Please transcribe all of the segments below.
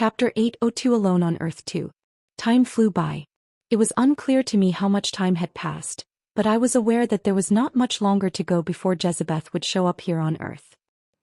Chapter 802 Alone on Earth 2. Time flew by. It was unclear to me how much time had passed, but I was aware that there was not much longer to go before Jezebeth would show up here on Earth.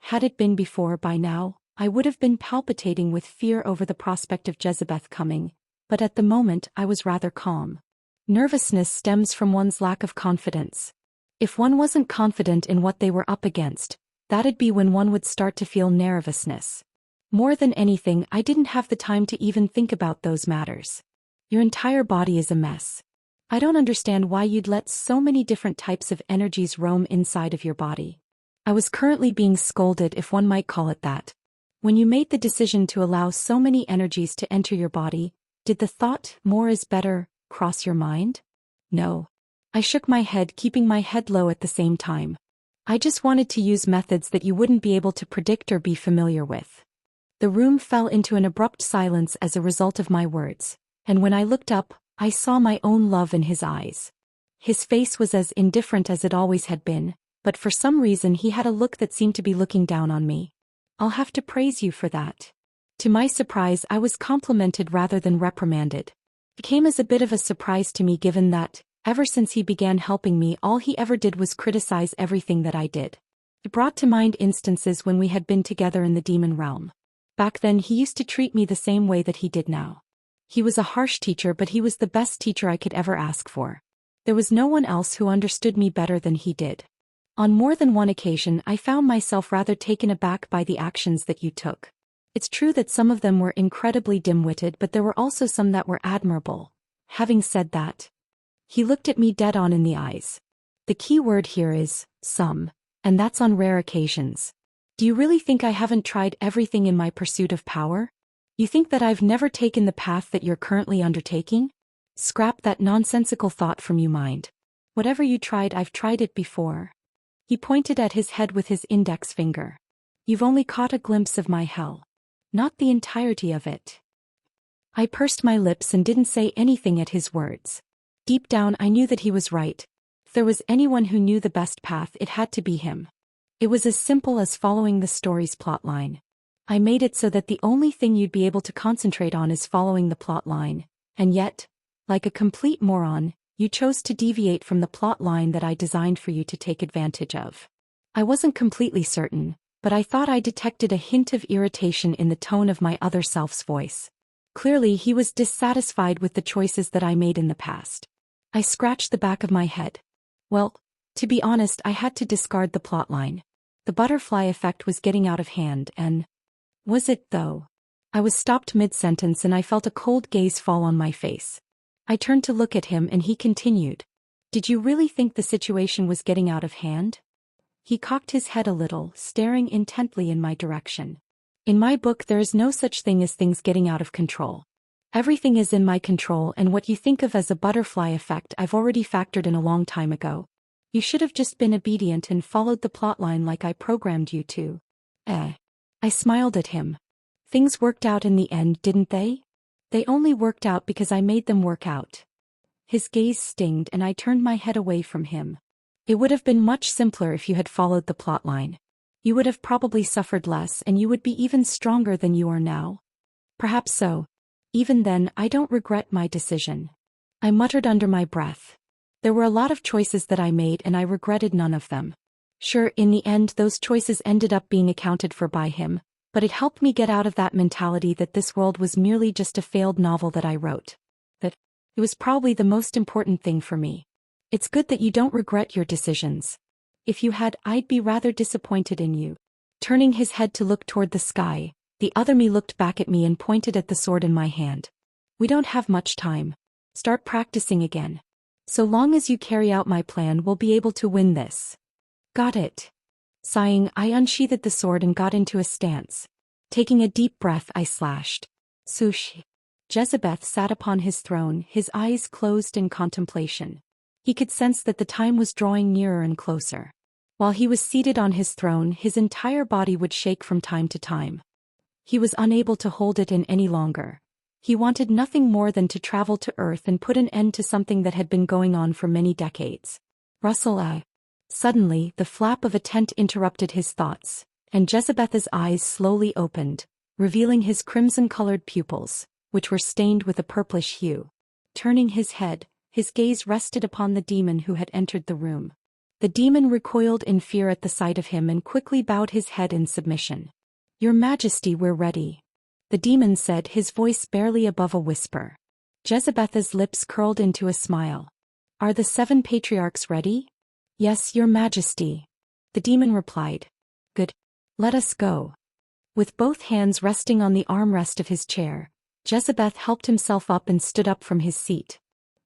Had it been before by now, I would have been palpitating with fear over the prospect of Jezebeth coming, but at the moment I was rather calm. Nervousness stems from one's lack of confidence. If one wasn't confident in what they were up against, that'd be when one would start to feel nervousness. More than anything, I didn't have the time to even think about those matters. Your entire body is a mess. I don't understand why you'd let so many different types of energies roam inside of your body. I was currently being scolded, if one might call it that. When you made the decision to allow so many energies to enter your body, did the thought, more is better, cross your mind? No. I shook my head, keeping my head low at the same time. I just wanted to use methods that you wouldn't be able to predict or be familiar with. The room fell into an abrupt silence as a result of my words, and when I looked up, I saw my own love in his eyes. His face was as indifferent as it always had been, but for some reason he had a look that seemed to be looking down on me. I'll have to praise you for that. To my surprise, I was complimented rather than reprimanded. It came as a bit of a surprise to me given that, ever since he began helping me, all he ever did was criticize everything that I did. It brought to mind instances when we had been together in the demon realm. Back then he used to treat me the same way that he did now. He was a harsh teacher, but he was the best teacher I could ever ask for. There was no one else who understood me better than he did. On more than one occasion I found myself rather taken aback by the actions that you took. It's true that some of them were incredibly dim-witted, but there were also some that were admirable. Having said that, he looked at me dead on in the eyes. The key word here is, some, and that's on rare occasions. Do you really think I haven't tried everything in my pursuit of power? You think that I've never taken the path that you're currently undertaking? Scrap that nonsensical thought from your mind. Whatever you tried, I've tried it before. He pointed at his head with his index finger. You've only caught a glimpse of my hell. Not the entirety of it. I pursed my lips and didn't say anything at his words. Deep down I knew that he was right. If there was anyone who knew the best path, it had to be him. It was as simple as following the story's plotline. I made it so that the only thing you'd be able to concentrate on is following the plotline, and yet, like a complete moron, you chose to deviate from the plotline that I designed for you to take advantage of. I wasn't completely certain, but I thought I detected a hint of irritation in the tone of my other self's voice. Clearly he was dissatisfied with the choices that I made in the past. I scratched the back of my head. Well, to be honest, I had to discard the plotline. The butterfly effect was getting out of hand, and... was it, though? I was stopped mid-sentence and I felt a cold gaze fall on my face. I turned to look at him and he continued. Did you really think the situation was getting out of hand? He cocked his head a little, staring intently in my direction. In my book there is no such thing as things getting out of control. Everything is in my control, and what you think of as a butterfly effect I've already factored in a long time ago. You should have just been obedient and followed the plotline like I programmed you to. I smiled at him. Things worked out in the end, didn't they? They only worked out because I made them work out. His gaze stinged and I turned my head away from him. It would have been much simpler if you had followed the plotline. You would have probably suffered less and you would be even stronger than you are now. Perhaps so. Even then, I don't regret my decision. I muttered under my breath. There were a lot of choices that I made and I regretted none of them. Sure, in the end those choices ended up being accounted for by him, but it helped me get out of that mentality that this world was merely just a failed novel that I wrote. That it was probably the most important thing for me. It's good that you don't regret your decisions. If you had, I'd be rather disappointed in you. Turning his head to look toward the sky, the other me looked back at me and pointed at the sword in my hand. We don't have much time. Start practicing again. So long as you carry out my plan, we'll be able to win this. Got it. Sighing, I unsheathed the sword and got into a stance. Taking a deep breath, I slashed. Swoosh. Jezebeth sat upon his throne, his eyes closed in contemplation. He could sense that the time was drawing nearer and closer. While he was seated on his throne, his entire body would shake from time to time. He was unable to hold it in any longer. He wanted nothing more than to travel to Earth and put an end to something that had been going on for many decades. Russell. Suddenly, the flap of a tent interrupted his thoughts, and Jezebeth's eyes slowly opened, revealing his crimson-colored pupils, which were stained with a purplish hue. Turning his head, his gaze rested upon the demon who had entered the room. The demon recoiled in fear at the sight of him and quickly bowed his head in submission. "Your Majesty, we're ready," the demon said, his voice barely above a whisper. Jezebeth's lips curled into a smile. "Are the 7 patriarchs ready?" "Yes, Your Majesty," the demon replied. "Good. Let us go." With both hands resting on the armrest of his chair, Jezebeth helped himself up and stood up from his seat.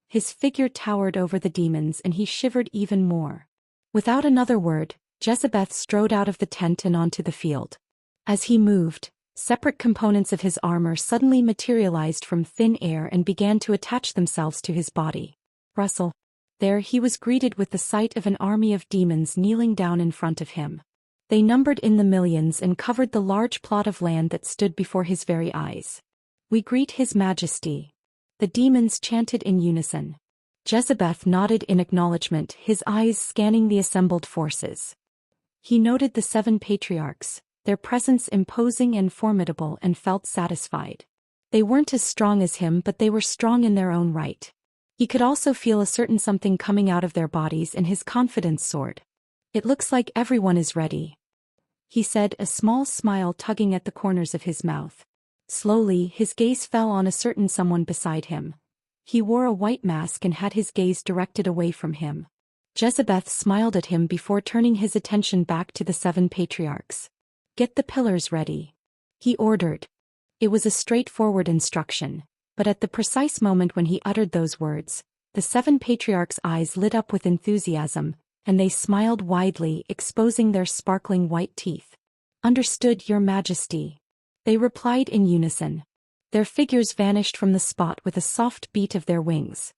His figure towered over the demons and he shivered even more. Without another word, Jezebeth strode out of the tent and onto the field. As he moved, separate components of his armor suddenly materialized from thin air and began to attach themselves to his body. Russell. There he was greeted with the sight of an army of demons kneeling down in front of him. They numbered in the millions and covered the large plot of land that stood before his very eyes. "We greet His Majesty," the demons chanted in unison. Jezebeth nodded in acknowledgement, his eyes scanning the assembled forces. He noted the 7 patriarchs, their presence imposing and formidable, and felt satisfied. They weren't as strong as him, but they were strong in their own right. He could also feel a certain something coming out of their bodies, and his confidence soared. "It looks like everyone is ready," he said, a small smile tugging at the corners of his mouth. Slowly, his gaze fell on a certain someone beside him. He wore a white mask and had his gaze directed away from him. Jezebeth smiled at him before turning his attention back to the 7 patriarchs. "Get the pillars ready," he ordered. It was a straightforward instruction, but at the precise moment when he uttered those words, the 7 patriarchs' eyes lit up with enthusiasm, and they smiled widely, exposing their sparkling white teeth. "Understood, Your Majesty," they replied in unison. Their figures vanished from the spot with a soft beat of their wings.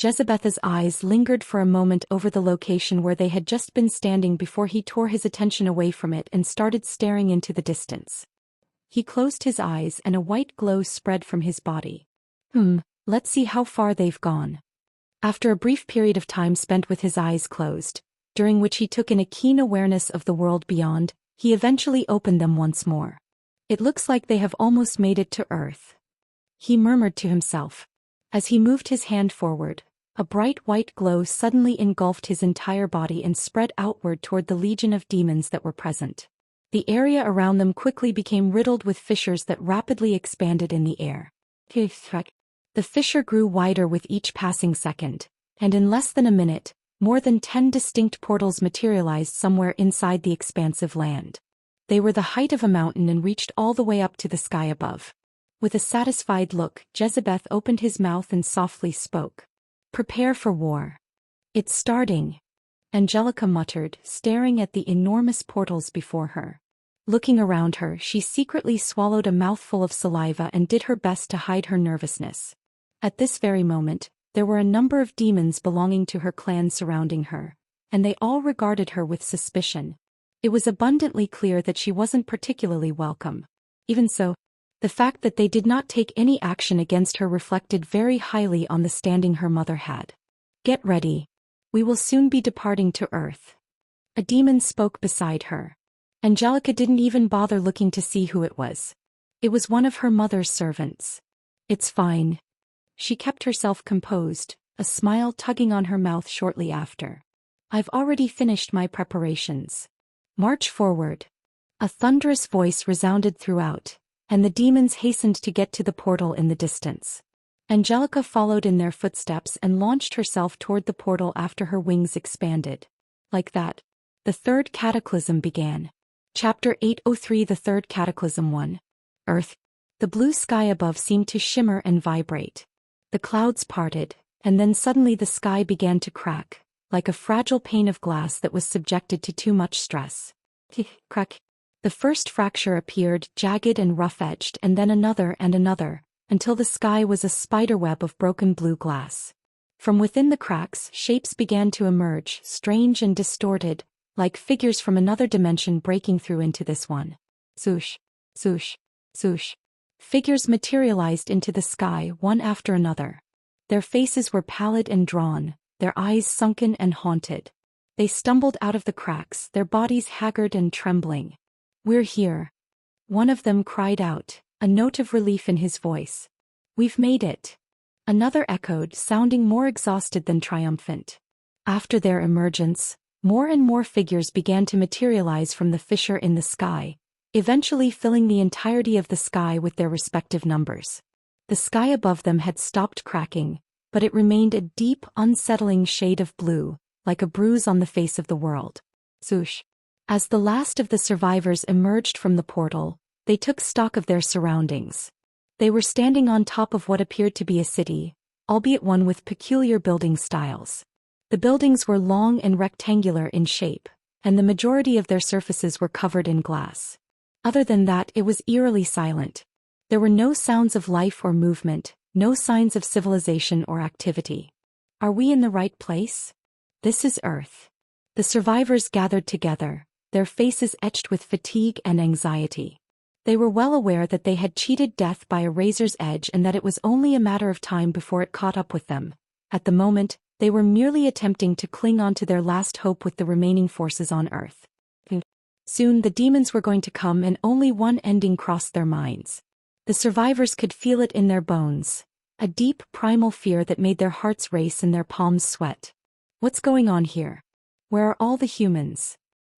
Jezebeth's eyes lingered for a moment over the location where they had just been standing before he tore his attention away from it and started staring into the distance. He closed his eyes and a white glow spread from his body. Let's see how far they've gone." After a brief period of time spent with his eyes closed, during which he took in a keen awareness of the world beyond, he eventually opened them once more. "It looks like they have almost made it to Earth," he murmured to himself. As he moved his hand forward, a bright white glow suddenly engulfed his entire body and spread outward toward the legion of demons that were present. The area around them quickly became riddled with fissures that rapidly expanded in the air. The fissure grew wider with each passing second, and in less than a minute, more than 10 distinct portals materialized somewhere inside the expansive land. They were the height of a mountain and reached all the way up to the sky above. With a satisfied look, Jezebeth opened his mouth and softly spoke. "Prepare for war. It's starting," Angelica muttered, staring at the enormous portals before her. Looking around her, she secretly swallowed a mouthful of saliva and did her best to hide her nervousness. At this very moment, there were a number of demons belonging to her clan surrounding her, and they all regarded her with suspicion. It was abundantly clear that she wasn't particularly welcome. Even so, the fact that they did not take any action against her reflected very highly on the standing her mother had. "Get ready. We will soon be departing to Earth." A demon spoke beside her. Angelica didn't even bother looking to see who it was. It was one of her mother's servants. "It's fine." She kept herself composed, a smile tugging on her mouth shortly after. "I've already finished my preparations. March forward." A thunderous voice resounded throughout, and the demons hastened to get to the portal in the distance. Angelica followed in their footsteps and launched herself toward the portal after her wings expanded. Like that, the third cataclysm began. Chapter 803, The Third Cataclysm 1. Earth. The blue sky above seemed to shimmer and vibrate. The clouds parted, and then suddenly the sky began to crack, like a fragile pane of glass that was subjected to too much stress. Crack. The first fracture appeared, jagged and rough-edged, and then another and another, until the sky was a spiderweb of broken blue glass. From within the cracks, shapes began to emerge, strange and distorted, like figures from another dimension breaking through into this one. Swoosh, swoosh, swoosh. Figures materialized into the sky, one after another. Their faces were pallid and drawn, their eyes sunken and haunted. They stumbled out of the cracks, their bodies haggard and trembling. "We're here. One of them cried out, a note of relief in his voice. "We've made it." Another echoed, sounding more exhausted than triumphant. After their emergence, more and more figures began to materialize from the fissure in the sky, eventually filling the entirety of the sky with their respective numbers. The sky above them had stopped cracking, but it remained a deep, unsettling shade of blue, like a bruise on the face of the world. Swoosh. As the last of the survivors emerged from the portal, they took stock of their surroundings. They were standing on top of what appeared to be a city, albeit one with peculiar building styles. The buildings were long and rectangular in shape, and the majority of their surfaces were covered in glass. Other than that, it was eerily silent. There were no sounds of life or movement, no signs of civilization or activity. Are we in the right place? This is Earth. The survivors gathered together, their faces etched with fatigue and anxiety. They were well aware that they had cheated death by a razor's edge and that it was only a matter of time before it caught up with them. At the moment, they were merely attempting to cling on to their last hope with the remaining forces on Earth. Soon the demons were going to come, and only one ending crossed their minds. The survivors could feel it in their bones, a deep primal fear that made their hearts race and their palms sweat. What's going on here? Where are all the humans?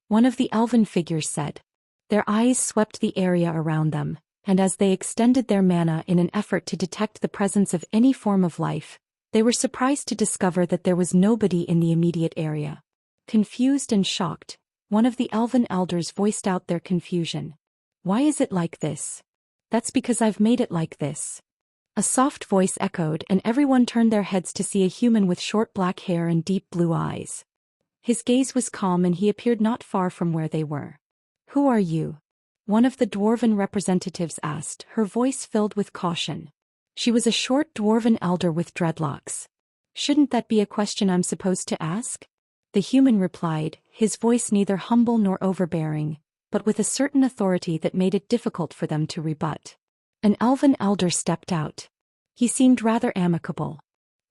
One of the elven figures said. Their eyes swept the area around them, and as they extended their mana in an effort to detect the presence of any form of life, they were surprised to discover that there was nobody in the immediate area. Confused and shocked, one of the elven elders voiced out their confusion. "Why is it like this?" "That's because I've made it like this." A soft voice echoed, and everyone turned their heads to see a human with short black hair and deep blue eyes. His gaze was calm and he appeared not far from where they were. "Who are you?" one of the dwarven representatives asked, her voice filled with caution. She was a short dwarven elder with dreadlocks. "Shouldn't that be a question I'm supposed to ask?" The human replied, his voice neither humble nor overbearing, but with a certain authority that made it difficult for them to rebut. An elven elder stepped out. He seemed rather amicable.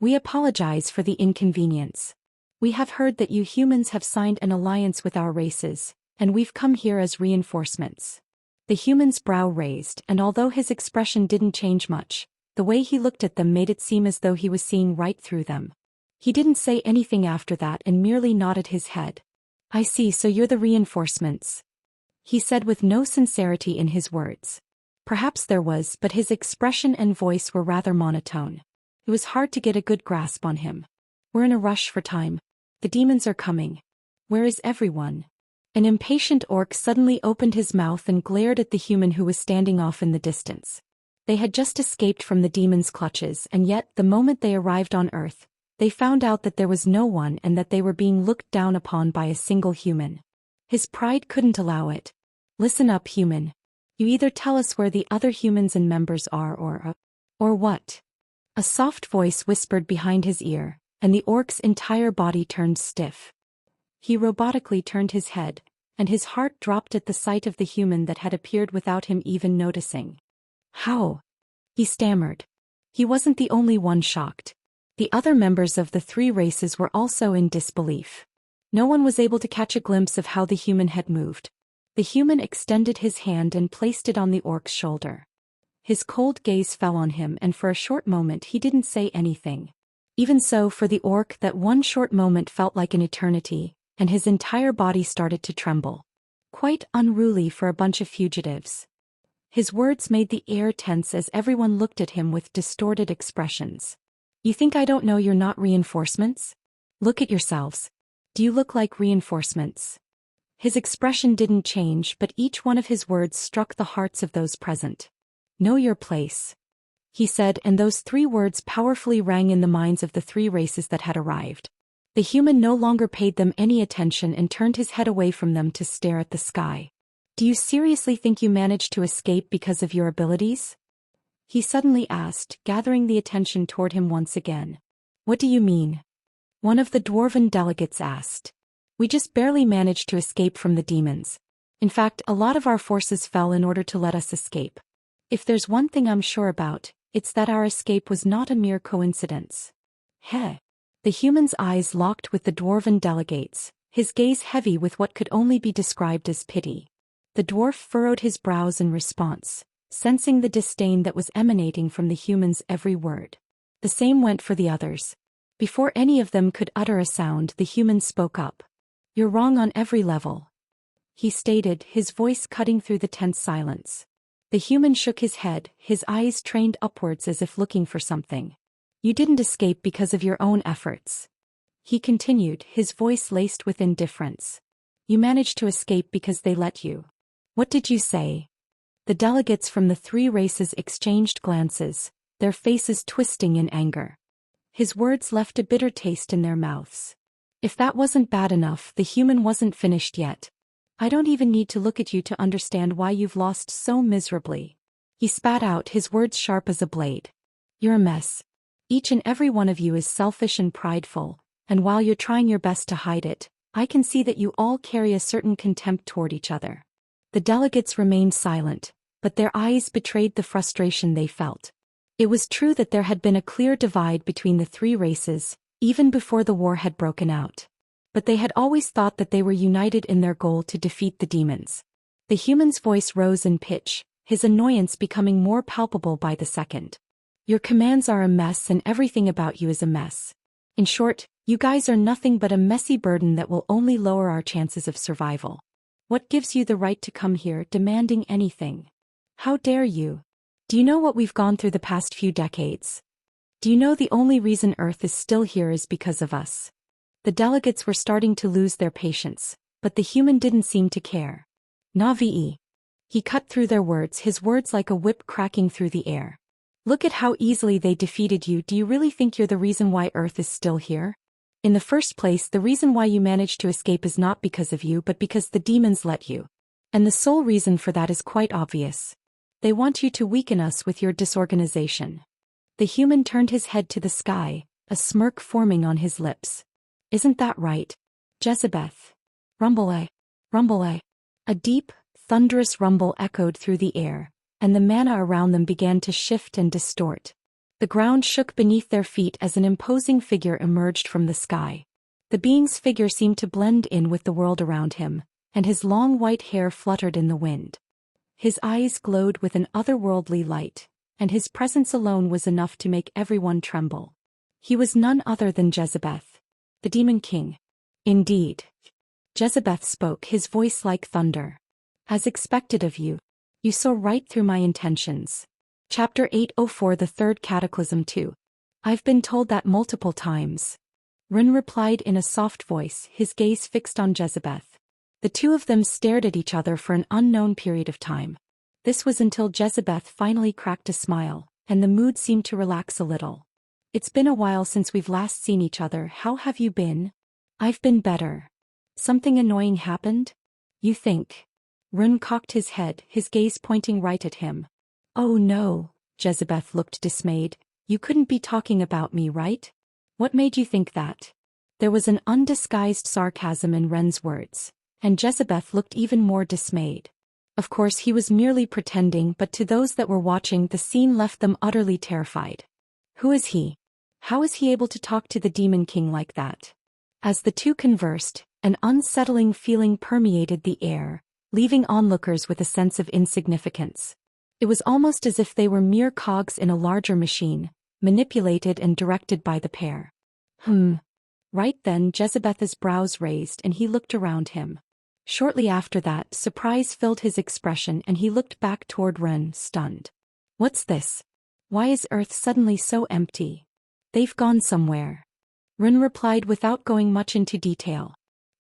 "We apologize for the inconvenience. We have heard that you humans have signed an alliance with our races, and we've come here as reinforcements." The human's brow raised, and although his expression didn't change much, the way he looked at them made it seem as though he was seeing right through them. He didn't say anything after that and merely nodded his head. "I see, so you're the reinforcements," he said with no sincerity in his words. Perhaps there was, but his expression and voice were rather monotone. It was hard to get a good grasp on him. "We're in a rush for time. The demons are coming. Where is everyone?" An impatient orc suddenly opened his mouth and glared at the human who was standing off in the distance. They had just escaped from the demons' clutches, and yet, the moment they arrived on Earth, they found out that there was no one and that they were being looked down upon by a single human. His pride couldn't allow it. "Listen up, human. You either tell us where the other humans and members are or what?" A soft voice whispered behind his ear, and the orc's entire body turned stiff. He robotically turned his head, and his heart dropped at the sight of the human that had appeared without him even noticing. "How?" he stammered. He wasn't the only one shocked. The other members of the three races were also in disbelief. No one was able to catch a glimpse of how the human had moved. The human extended his hand and placed it on the orc's shoulder. His cold gaze fell on him, and for a short moment he didn't say anything. Even so, for the orc, that one short moment felt like an eternity, and his entire body started to tremble. Quite unruly for a bunch of fugitives. His words made the air tense as everyone looked at him with distorted expressions. "You think I don't know you're not reinforcements? Look at yourselves. Do you look like reinforcements?" His expression didn't change, but each one of his words struck the hearts of those present. "Know your place," he said, and those three words powerfully rang in the minds of the three races that had arrived. The human no longer paid them any attention and turned his head away from them to stare at the sky. "Do you seriously think you managed to escape because of your abilities?" he suddenly asked, gathering the attention toward him once again. "What do you mean?" one of the dwarven delegates asked. "We just barely managed to escape from the demons. In fact, a lot of our forces fell in order to let us escape. If there's one thing I'm sure about, it's that our escape was not a mere coincidence." "Heh." The human's eyes locked with the dwarven delegates, his gaze heavy with what could only be described as pity. The dwarf furrowed his brows in response, sensing the disdain that was emanating from the human's every word. The same went for the others. Before any of them could utter a sound, the human spoke up. "You're wrong on every level," he stated, his voice cutting through the tense silence. The human shook his head, his eyes trained upwards as if looking for something. "You didn't escape because of your own efforts," he continued, his voice laced with indifference. "You managed to escape because they let you." "What did you say?" The delegates from the three races exchanged glances, their faces twisting in anger. His words left a bitter taste in their mouths. If that wasn't bad enough, the human wasn't finished yet. "I don't even need to look at you to understand why you've lost so miserably." He spat out, his words sharp as a blade. "You're a mess. Each and every one of you is selfish and prideful, and while you're trying your best to hide it, I can see that you all carry a certain contempt toward each other." The delegates remained silent, but their eyes betrayed the frustration they felt. It was true that there had been a clear divide between the three races, even before the war had broken out. But they had always thought that they were united in their goal to defeat the demons. The human's voice rose in pitch, his annoyance becoming more palpable by the second. "Your commands are a mess and everything about you is a mess. In short, you guys are nothing but a messy burden that will only lower our chances of survival. What gives you the right to come here demanding anything? How dare you? Do you know what we've gone through the past few decades? Do you know the only reason Earth is still here is because of us?" The delegates were starting to lose their patience, but the human didn't seem to care. "Navi." He cut through their words, his words like a whip cracking through the air. "Look at how easily they defeated you. Do you really think you're the reason why Earth is still here? In the first place, the reason why you managed to escape is not because of you but because the demons let you. And the sole reason for that is quite obvious. They want you to weaken us with your disorganization." The human turned his head to the sky, a smirk forming on his lips. "Isn't that right, Jezebeth?" Rumble-a, rumble-a. A deep, thunderous rumble echoed through the air, and the mana around them began to shift and distort. The ground shook beneath their feet as an imposing figure emerged from the sky. The being's figure seemed to blend in with the world around him, and his long white hair fluttered in the wind. His eyes glowed with an otherworldly light, and his presence alone was enough to make everyone tremble. He was none other than Jezebeth, the Demon King. "Indeed." Jezebeth spoke, his voice like thunder. "As expected of you. You saw right through my intentions." Chapter 804, The Third Cataclysm 2. "I've been told that multiple times," Rin replied in a soft voice, his gaze fixed on Jezebeth. The two of them stared at each other for an unknown period of time. This was until Jezebeth finally cracked a smile, and the mood seemed to relax a little. "It's been a while since we've last seen each other. How have you been?" "I've been better." "Something annoying happened? You think?" Rin cocked his head, his gaze pointing right at him. "Oh no," Jezebeth looked dismayed. "You couldn't be talking about me, right? What made you think that?" There was an undisguised sarcasm in Ren's words, and Jezebeth looked even more dismayed. Of course he was merely pretending, but to those that were watching the scene left them utterly terrified. Who is he? How is he able to talk to the Demon King like that? As the two conversed, an unsettling feeling permeated the air, leaving onlookers with a sense of insignificance. It was almost as if they were mere cogs in a larger machine, manipulated and directed by the pair. Right then Jezebeth's brows raised and he looked around him. Shortly after that, surprise filled his expression and he looked back toward Ren, stunned. "What's this? Why is Earth suddenly so empty?" "They've gone somewhere," Ren replied without going much into detail.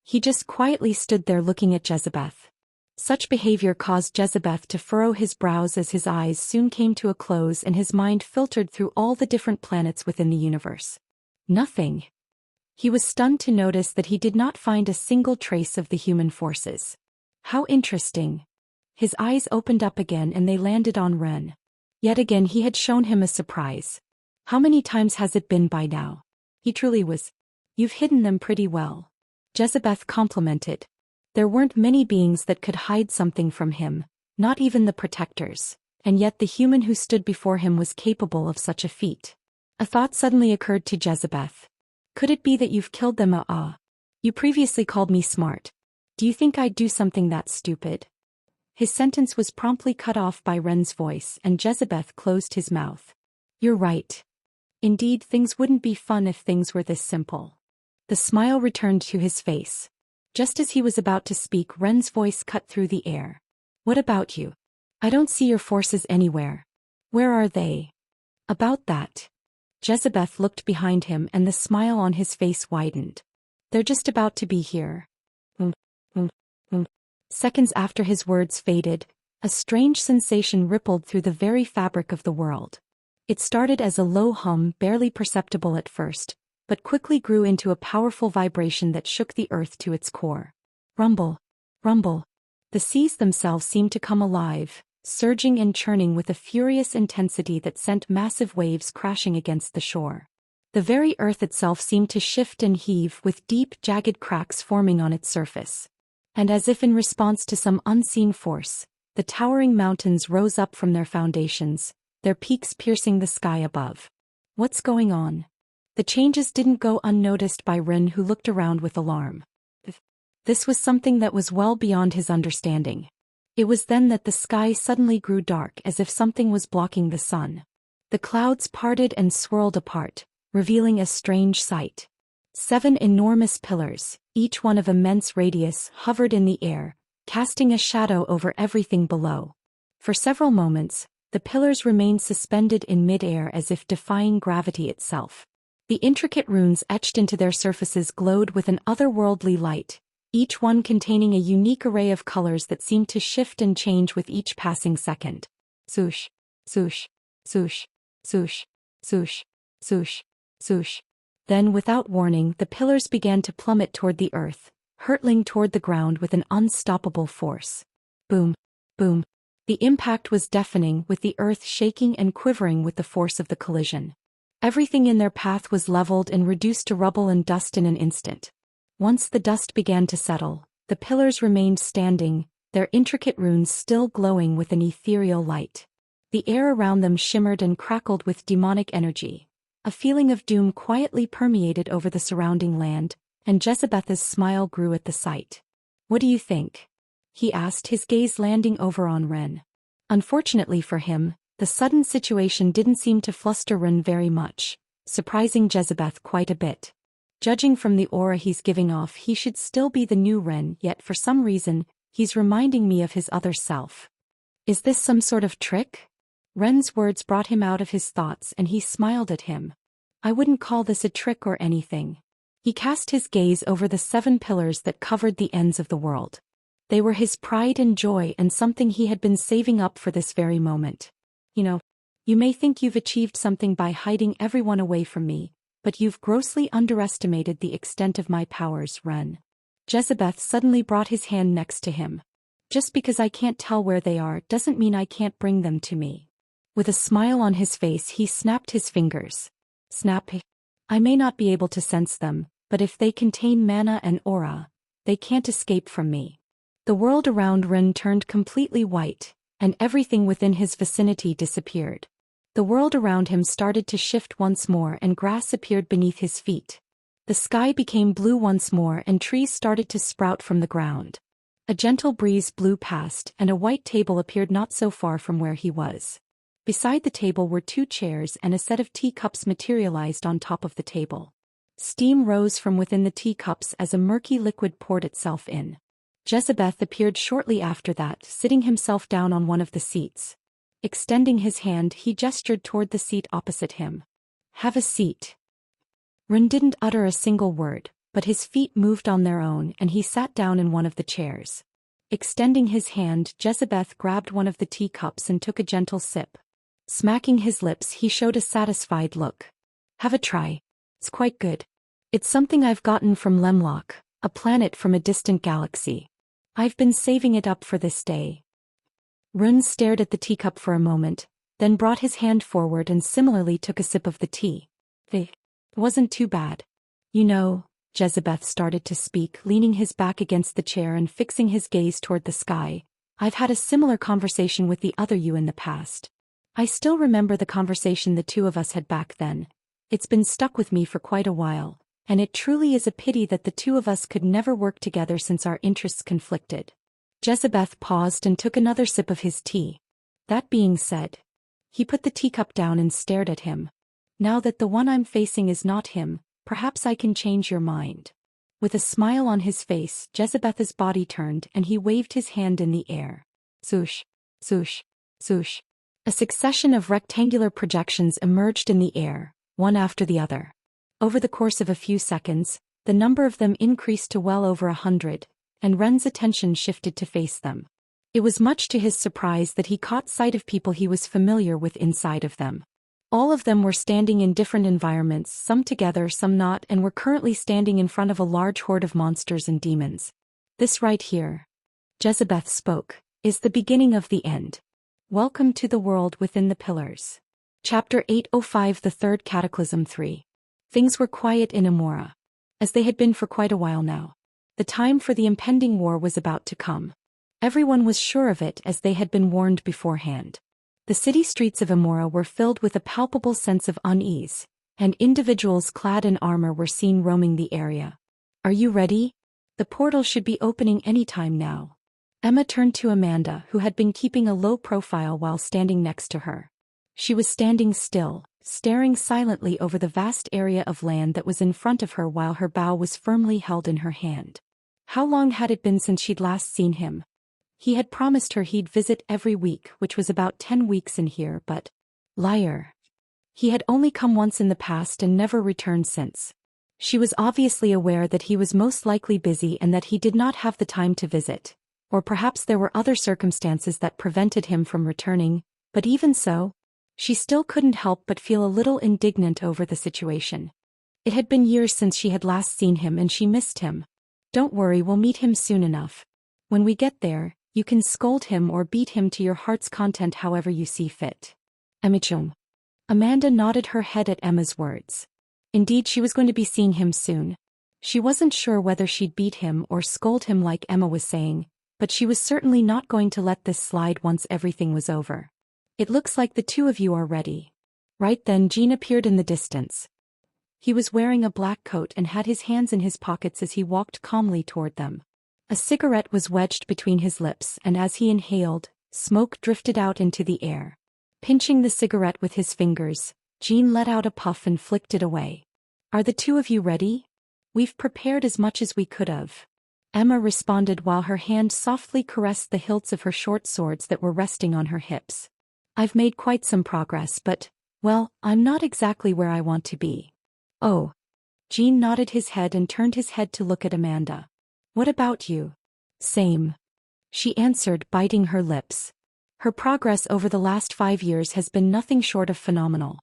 He just quietly stood there looking at Jezebeth. Such behavior caused Jezebeth to furrow his brows as his eyes soon came to a close and his mind filtered through all the different planets within the universe. Nothing. He was stunned to notice that he did not find a single trace of the human forces. How interesting. His eyes opened up again and they landed on Ren. Yet again he had shown him a surprise. How many times has it been by now? He truly was. "You've hidden them pretty well," Jezebeth complimented. There weren't many beings that could hide something from him, not even the protectors, and yet the human who stood before him was capable of such a feat. A thought suddenly occurred to Jezebeth. "Could it be that you've killed them? You previously called me smart. Do you think I'd do something that stupid?" His sentence was promptly cut off by Ren's voice, and Jezebeth closed his mouth. You're right. Indeed, things wouldn't be fun if things were this simple. The smile returned to his face. Just as he was about to speak, Ren's voice cut through the air. What about you? I don't see your forces anywhere. Where are they? About that. Jezebeth looked behind him and the smile on his face widened. They're just about to be here. Seconds after his words faded, a strange sensation rippled through the very fabric of the world. It started as a low hum, barely perceptible at first, but quickly grew into a powerful vibration that shook the earth to its core. Rumble. Rumble. The seas themselves seemed to come alive, surging and churning with a furious intensity that sent massive waves crashing against the shore. The very earth itself seemed to shift and heave, with deep, jagged cracks forming on its surface. And as if in response to some unseen force, the towering mountains rose up from their foundations, their peaks piercing the sky above. What's going on? The changes didn't go unnoticed by Ren, who looked around with alarm. This was something that was well beyond his understanding. It was then that the sky suddenly grew dark, as if something was blocking the sun. The clouds parted and swirled apart, revealing a strange sight. 7 enormous pillars, each one of immense radius, hovered in the air, casting a shadow over everything below. For several moments, the pillars remained suspended in mid-air as if defying gravity itself. The intricate runes etched into their surfaces glowed with an otherworldly light, each one containing a unique array of colors that seemed to shift and change with each passing second. Swoosh, swoosh, swoosh, swoosh, swoosh, swoosh, swoosh. Then, without warning, the pillars began to plummet toward the earth, hurtling toward the ground with an unstoppable force. Boom, boom. The impact was deafening, with the earth shaking and quivering with the force of the collision. Everything in their path was leveled and reduced to rubble and dust in an instant. Once the dust began to settle, the pillars remained standing, their intricate runes still glowing with an ethereal light. The air around them shimmered and crackled with demonic energy. A feeling of doom quietly permeated over the surrounding land, and Jezebeth's smile grew at the sight. What do you think? He asked, his gaze landing over on Ren. Unfortunately for him, the sudden situation didn't seem to fluster Ren very much, surprising Jezebeth quite a bit. Judging from the aura he's giving off, he should still be the new Ren, yet for some reason, he's reminding me of his other self. Is this some sort of trick? Ren's words brought him out of his thoughts and he smiled at him. I wouldn't call this a trick or anything. He cast his gaze over the 7 pillars that covered the ends of the world. They were his pride and joy and something he had been saving up for this very moment. You may think you've achieved something by hiding everyone away from me, but you've grossly underestimated the extent of my powers, Ren. Jezebeth suddenly brought his hand next to him. Just because I can't tell where they are doesn't mean I can't bring them to me. With a smile on his face, he snapped his fingers. Snap. I may not be able to sense them, but if they contain mana and aura, they can't escape from me. The world around Ren turned completely white, and everything within his vicinity disappeared. The world around him started to shift once more and grass appeared beneath his feet. The sky became blue once more and trees started to sprout from the ground. A gentle breeze blew past and a white table appeared not so far from where he was. Beside the table were 2 chairs and a set of teacups materialized on top of the table. Steam rose from within the teacups as a murky liquid poured itself in. Jezebeth appeared shortly after that, sitting himself down on one of the seats. Extending his hand, he gestured toward the seat opposite him. Have a seat. Ren didn't utter a single word, but his feet moved on their own and he sat down in one of the chairs. Extending his hand, Jezebeth grabbed one of the teacups and took a gentle sip. Smacking his lips, he showed a satisfied look. Have a try. It's quite good. It's something I've gotten from Lemlock, a planet from a distant galaxy. I've been saving it up for this day. Ren stared at the teacup for a moment, then brought his hand forward and similarly took a sip of the tea. It wasn't too bad. Jezebeth started to speak, leaning his back against the chair and fixing his gaze toward the sky. I've had a similar conversation with the other you in the past. I still remember the conversation the 2 of us had back then. It's been stuck with me for quite a while, and it truly is a pity that the 2 of us could never work together since our interests conflicted. Jezebeth paused and took another sip of his tea. That being said, he put the teacup down and stared at him. Now that the one I'm facing is not him, perhaps I can change your mind. With a smile on his face, Jezebeth's body turned and he waved his hand in the air. Swoosh, swoosh, swoosh. A succession of rectangular projections emerged in the air, one after the other. Over the course of a few seconds, the number of them increased to well over 100, and Ren's attention shifted to face them. It was much to his surprise that he caught sight of people he was familiar with inside of them. All of them were standing in different environments, some together, some not, and were currently standing in front of a large horde of monsters and demons. This right here, Jezebeth spoke, is the beginning of the end. Welcome to the world within the pillars. Chapter 805, The Third Cataclysm 3. Things were quiet in Amora, as they had been for quite a while now. The time for the impending war was about to come. Everyone was sure of it as they had been warned beforehand. The city streets of Amora were filled with a palpable sense of unease, and individuals clad in armor were seen roaming the area. Are you ready? The portal should be opening any time now. Emma turned to Amanda, who had been keeping a low profile while standing next to her. She was standing still, staring silently over the vast area of land that was in front of her while her bow was firmly held in her hand. How long had it been since she'd last seen him? He had promised her he'd visit every week, which was about 10 weeks in here, but... Liar. He had only come once in the past and never returned since. She was obviously aware that he was most likely busy and that he did not have the time to visit. Or perhaps there were other circumstances that prevented him from returning, but even so, she still couldn't help but feel a little indignant over the situation. It had been years since she had last seen him and she missed him. Don't worry, we'll meet him soon enough. When we get there, you can scold him or beat him to your heart's content however you see fit. Emichum. Amanda nodded her head at Emma's words. Indeed, she was going to be seeing him soon. She wasn't sure whether she'd beat him or scold him like Emma was saying, but she was certainly not going to let this slide once everything was over. It looks like the two of you are ready. Right then, Jean appeared in the distance. He was wearing a black coat and had his hands in his pockets as he walked calmly toward them. A cigarette was wedged between his lips, and as he inhaled, smoke drifted out into the air. Pinching the cigarette with his fingers, Jean let out a puff and flicked it away. Are the two of you ready? We've prepared as much as we could have. Emma responded while her hand softly caressed the hilts of her short swords that were resting on her hips. I've made quite some progress, but, well, I'm not exactly where I want to be. Oh. Jean nodded his head and turned his head to look at Amanda. What about you? Same. She answered, biting her lips. Her progress over the last 5 years has been nothing short of phenomenal.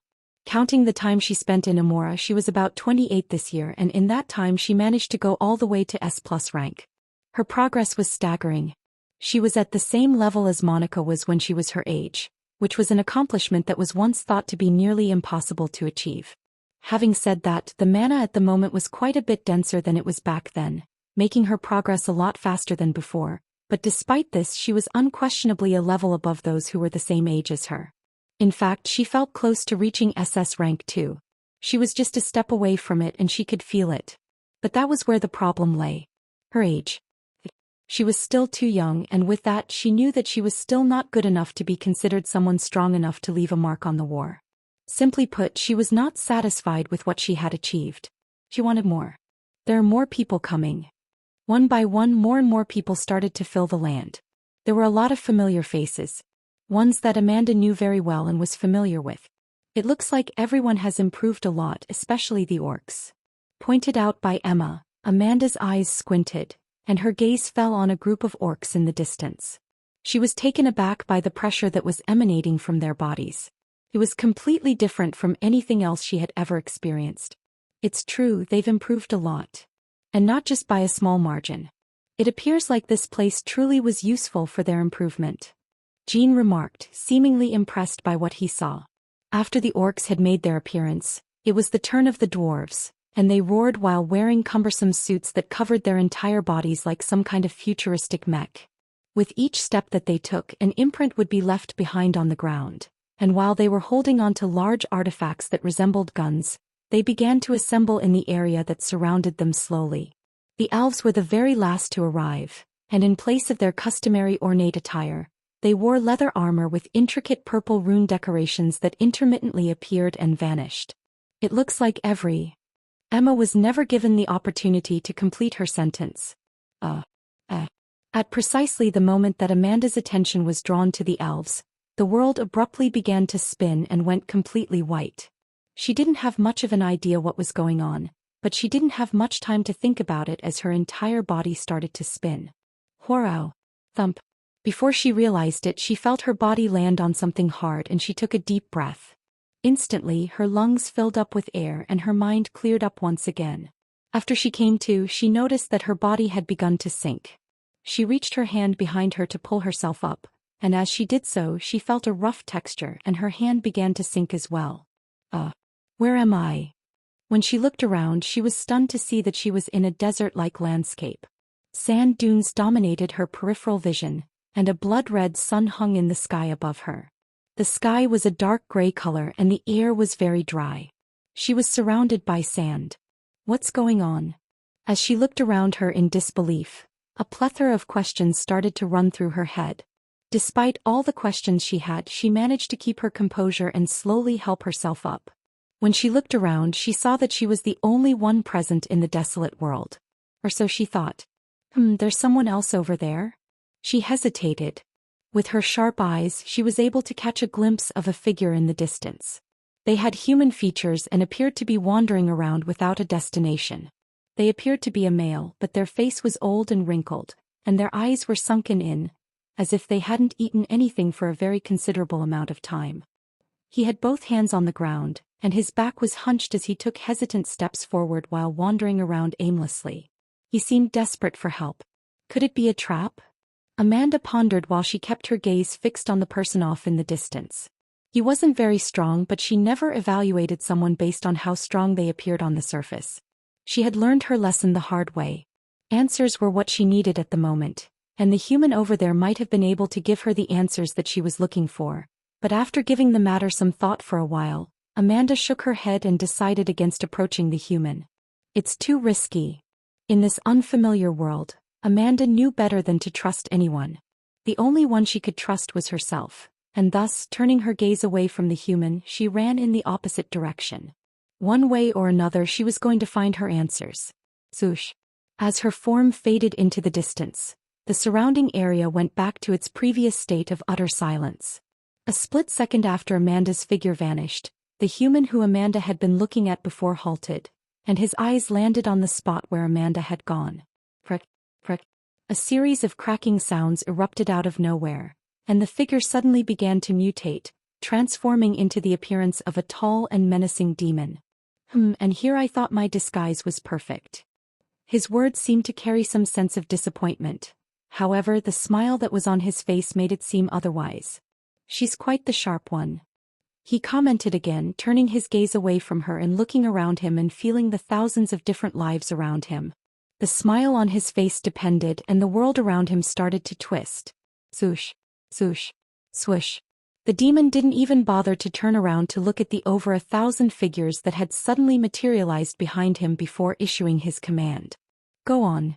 Counting the time she spent in Amora, she was about 28 this year, and in that time she managed to go all the way to S+ rank. Her progress was staggering. She was at the same level as Monica was when she was her age, which was an accomplishment that was once thought to be nearly impossible to achieve. Having said that, the mana at the moment was quite a bit denser than it was back then, making her progress a lot faster than before, but despite this she was unquestionably a level above those who were the same age as her. In fact, she felt close to reaching SS rank too. She was just a step away from it and she could feel it. But that was where the problem lay. Her age. She was still too young, and with that she knew that she was still not good enough to be considered someone strong enough to leave a mark on the war. Simply put, she was not satisfied with what she had achieved. She wanted more. There are more people coming. One by one, more and more people started to fill the land. There were a lot of familiar faces. Ones that Amanda knew very well and was familiar with. It looks like everyone has improved a lot, especially the orcs. Pointed out by Emma, Amanda's eyes squinted, and her gaze fell on a group of orcs in the distance. She was taken aback by the pressure that was emanating from their bodies. It was completely different from anything else she had ever experienced. It's true, they've improved a lot. And not just by a small margin. It appears like this place truly was useful for their improvement. Jean remarked, seemingly impressed by what he saw. After the orcs had made their appearance, it was the turn of the dwarves, and they roared while wearing cumbersome suits that covered their entire bodies like some kind of futuristic mech. With each step that they took, an imprint would be left behind on the ground, and while they were holding onto large artifacts that resembled guns, they began to assemble in the area that surrounded them slowly. The elves were the very last to arrive, and in place of their customary ornate attire, they wore leather armor with intricate purple rune decorations that intermittently appeared and vanished. It looks like Emma was never given the opportunity to complete her sentence. At precisely the moment that Amanda's attention was drawn to the elves, the world abruptly began to spin and went completely white. She didn't have much of an idea what was going on, but she didn't have much time to think about it as her entire body started to spin. Whoa! Thump. Before she realized it, she felt her body land on something hard and she took a deep breath. Instantly, her lungs filled up with air and her mind cleared up once again. After she came to, she noticed that her body had begun to sink. She reached her hand behind her to pull herself up, and as she did so, she felt a rough texture and her hand began to sink as well. Where am I? When she looked around, she was stunned to see that she was in a desert-like landscape. Sand dunes dominated her peripheral vision, and a blood-red sun hung in the sky above her. The sky was a dark gray color and the air was very dry. She was surrounded by sand. What's going on? As she looked around her in disbelief, a plethora of questions started to run through her head. Despite all the questions she had, she managed to keep her composure and slowly help herself up. When she looked around, she saw that she was the only one present in the desolate world. Or so she thought. There's someone else over there? She hesitated. With her sharp eyes, she was able to catch a glimpse of a figure in the distance. They had human features and appeared to be wandering around without a destination. They appeared to be a male, but their face was old and wrinkled, and their eyes were sunken in, as if they hadn't eaten anything for a very considerable amount of time. He had both hands on the ground, and his back was hunched as he took hesitant steps forward while wandering around aimlessly. He seemed desperate for help. Could it be a trap? Amanda pondered while she kept her gaze fixed on the person off in the distance. He wasn't very strong, but she never evaluated someone based on how strong they appeared on the surface. She had learned her lesson the hard way. Answers were what she needed at the moment, and the human over there might have been able to give her the answers that she was looking for. But after giving the matter some thought for a while, Amanda shook her head and decided against approaching the human. It's too risky. In this unfamiliar world, Amanda knew better than to trust anyone. The only one she could trust was herself, and thus, turning her gaze away from the human, she ran in the opposite direction. One way or another she was going to find her answers. Swoosh. As her form faded into the distance, the surrounding area went back to its previous state of utter silence. A split second after Amanda's figure vanished, the human who Amanda had been looking at before halted, and his eyes landed on the spot where Amanda had gone. Prick, prick. A series of cracking sounds erupted out of nowhere, and the figure suddenly began to mutate, transforming into the appearance of a tall and menacing demon. And here I thought my disguise was perfect. His words seemed to carry some sense of disappointment. However, the smile that was on his face made it seem otherwise. She's quite the sharp one. He commented again, turning his gaze away from her and looking around him and feeling the thousands of different lives around him. The smile on his face depended and the world around him started to twist. Swoosh, swoosh, swoosh. The demon didn't even bother to turn around to look at the over 1,000 figures that had suddenly materialized behind him before issuing his command. Go on.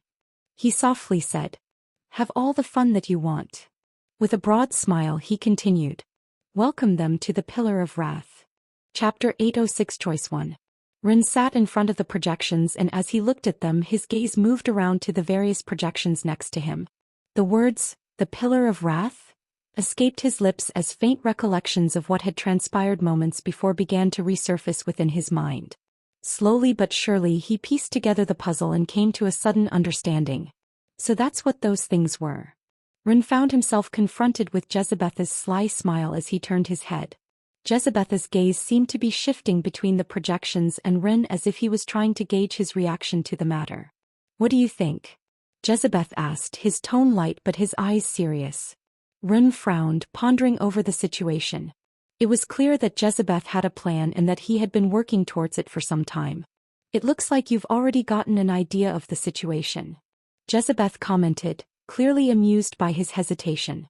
He softly said. Have all the fun that you want. With a broad smile he continued. Welcome them to the Pillar of Wrath. Chapter 806 Choice 1. Rin sat in front of the projections and as he looked at them his gaze moved around to the various projections next to him. The words, the Pillar of Wrath, escaped his lips as faint recollections of what had transpired moments before began to resurface within his mind. Slowly but surely he pieced together the puzzle and came to a sudden understanding. So that's what those things were. Rin found himself confronted with Jezebeth's sly smile as he turned his head. Jezebeth's gaze seemed to be shifting between the projections and Rin as if he was trying to gauge his reaction to the matter. What do you think? Jezebeth asked, his tone light but his eyes serious. Rin frowned, pondering over the situation. It was clear that Jezebeth had a plan and that he had been working towards it for some time. It looks like you've already gotten an idea of the situation. Jezebeth commented, clearly amused by his hesitation.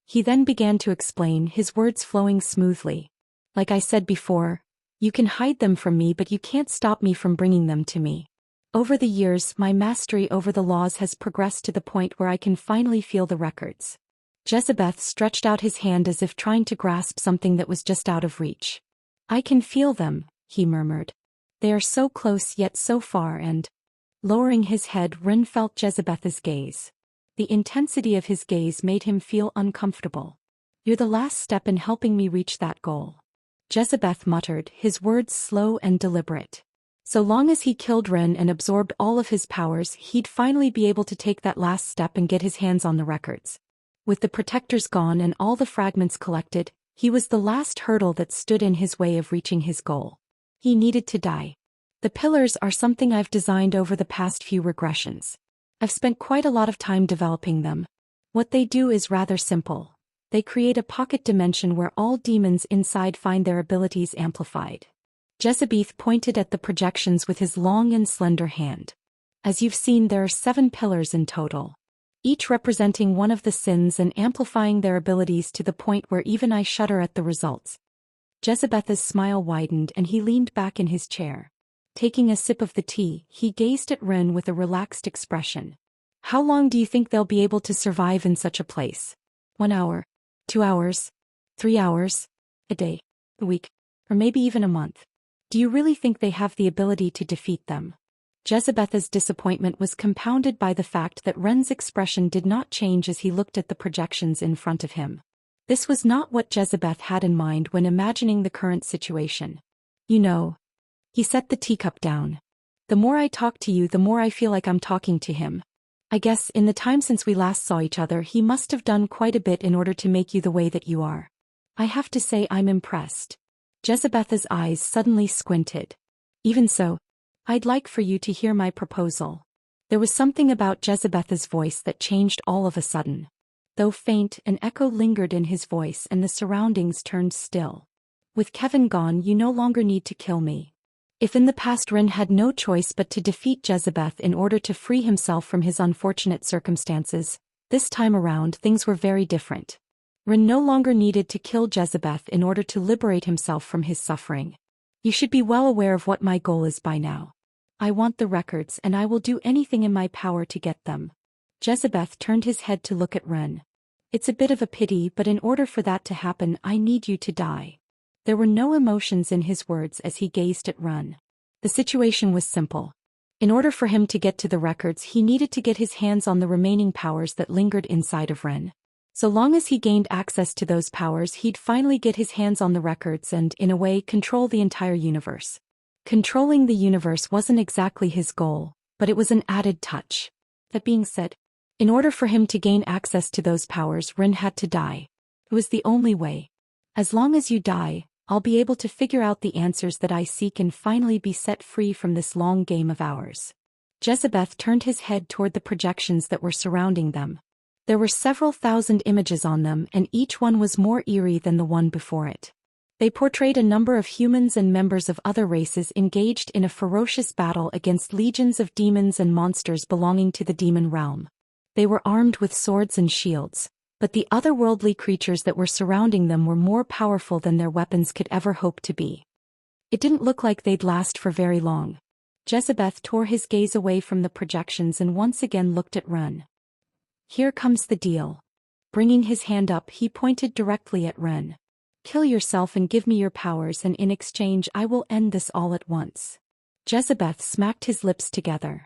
He then began to explain, his words flowing smoothly. Like I said before, you can hide them from me but you can't stop me from bringing them to me. Over the years, my mastery over the laws has progressed to the point where I can finally feel the records. Jezebeth stretched out his hand as if trying to grasp something that was just out of reach. I can feel them, he murmured. They are so close yet so far and... Lowering his head, Ren felt Jezebeth's gaze. The intensity of his gaze made him feel uncomfortable. You're the last step in helping me reach that goal. Jezebeth muttered, his words slow and deliberate. So long as he killed Ren and absorbed all of his powers, he'd finally be able to take that last step and get his hands on the records. With the protectors gone and all the fragments collected, he was the last hurdle that stood in his way of reaching his goal. He needed to die. The pillars are something I've designed over the past few regressions. I've spent quite a lot of time developing them. What they do is rather simple. They create a pocket dimension where all demons inside find their abilities amplified. Jezebeth pointed at the projections with his long and slender hand. As you've seen, there are 7 pillars in total, each representing one of the sins and amplifying their abilities to the point where even I shudder at the results. Jezebeth's smile widened and he leaned back in his chair. Taking a sip of the tea, he gazed at Ren with a relaxed expression. How long do you think they'll be able to survive in such a place? 1 hour? 2 hours? 3 hours? A day? A week? Or maybe even a month? Do you really think they have the ability to defeat them? Jezebeth's disappointment was compounded by the fact that Ren's expression did not change as he looked at the projections in front of him. This was not what Jezebeth had in mind when imagining the current situation. You know. He set the teacup down. The more I talk to you, the more I feel like I'm talking to him. I guess in the time since we last saw each other, he must have done quite a bit in order to make you the way that you are. I have to say I'm impressed. Jezebeth's eyes suddenly squinted. Even so, I'd like for you to hear my proposal. There was something about Jezebeth's voice that changed all of a sudden. Though faint, an echo lingered in his voice and the surroundings turned still. With Kevin gone, you no longer need to kill me. If in the past Ren had no choice but to defeat Jezebeth in order to free himself from his unfortunate circumstances, this time around things were very different. Ren no longer needed to kill Jezebeth in order to liberate himself from his suffering. You should be well aware of what my goal is by now. I want the records and I will do anything in my power to get them. Jezebeth turned his head to look at Ren. It's a bit of a pity, but in order for that to happen, I need you to die. There were no emotions in his words as he gazed at Ren. The situation was simple. In order for him to get to the records, he needed to get his hands on the remaining powers that lingered inside of Ren. So long as he gained access to those powers, he'd finally get his hands on the records and, in a way, control the entire universe. Controlling the universe wasn't exactly his goal, but it was an added touch. That being said, in order for him to gain access to those powers, Ren had to die. It was the only way. As long as you die, I'll be able to figure out the answers that I seek and finally be set free from this long game of ours. Jezebeth turned his head toward the projections that were surrounding them. There were several thousand images on them, and each one was more eerie than the one before it. They portrayed a number of humans and members of other races engaged in a ferocious battle against legions of demons and monsters belonging to the demon realm. They were armed with swords and shields, but the otherworldly creatures that were surrounding them were more powerful than their weapons could ever hope to be. It didn't look like they'd last for very long. Jezebeth tore his gaze away from the projections and once again looked at Ren. Here comes the deal. Bringing his hand up, he pointed directly at Ren. Kill yourself and give me your powers, and in exchange I will end this all at once. Jezebeth smacked his lips together.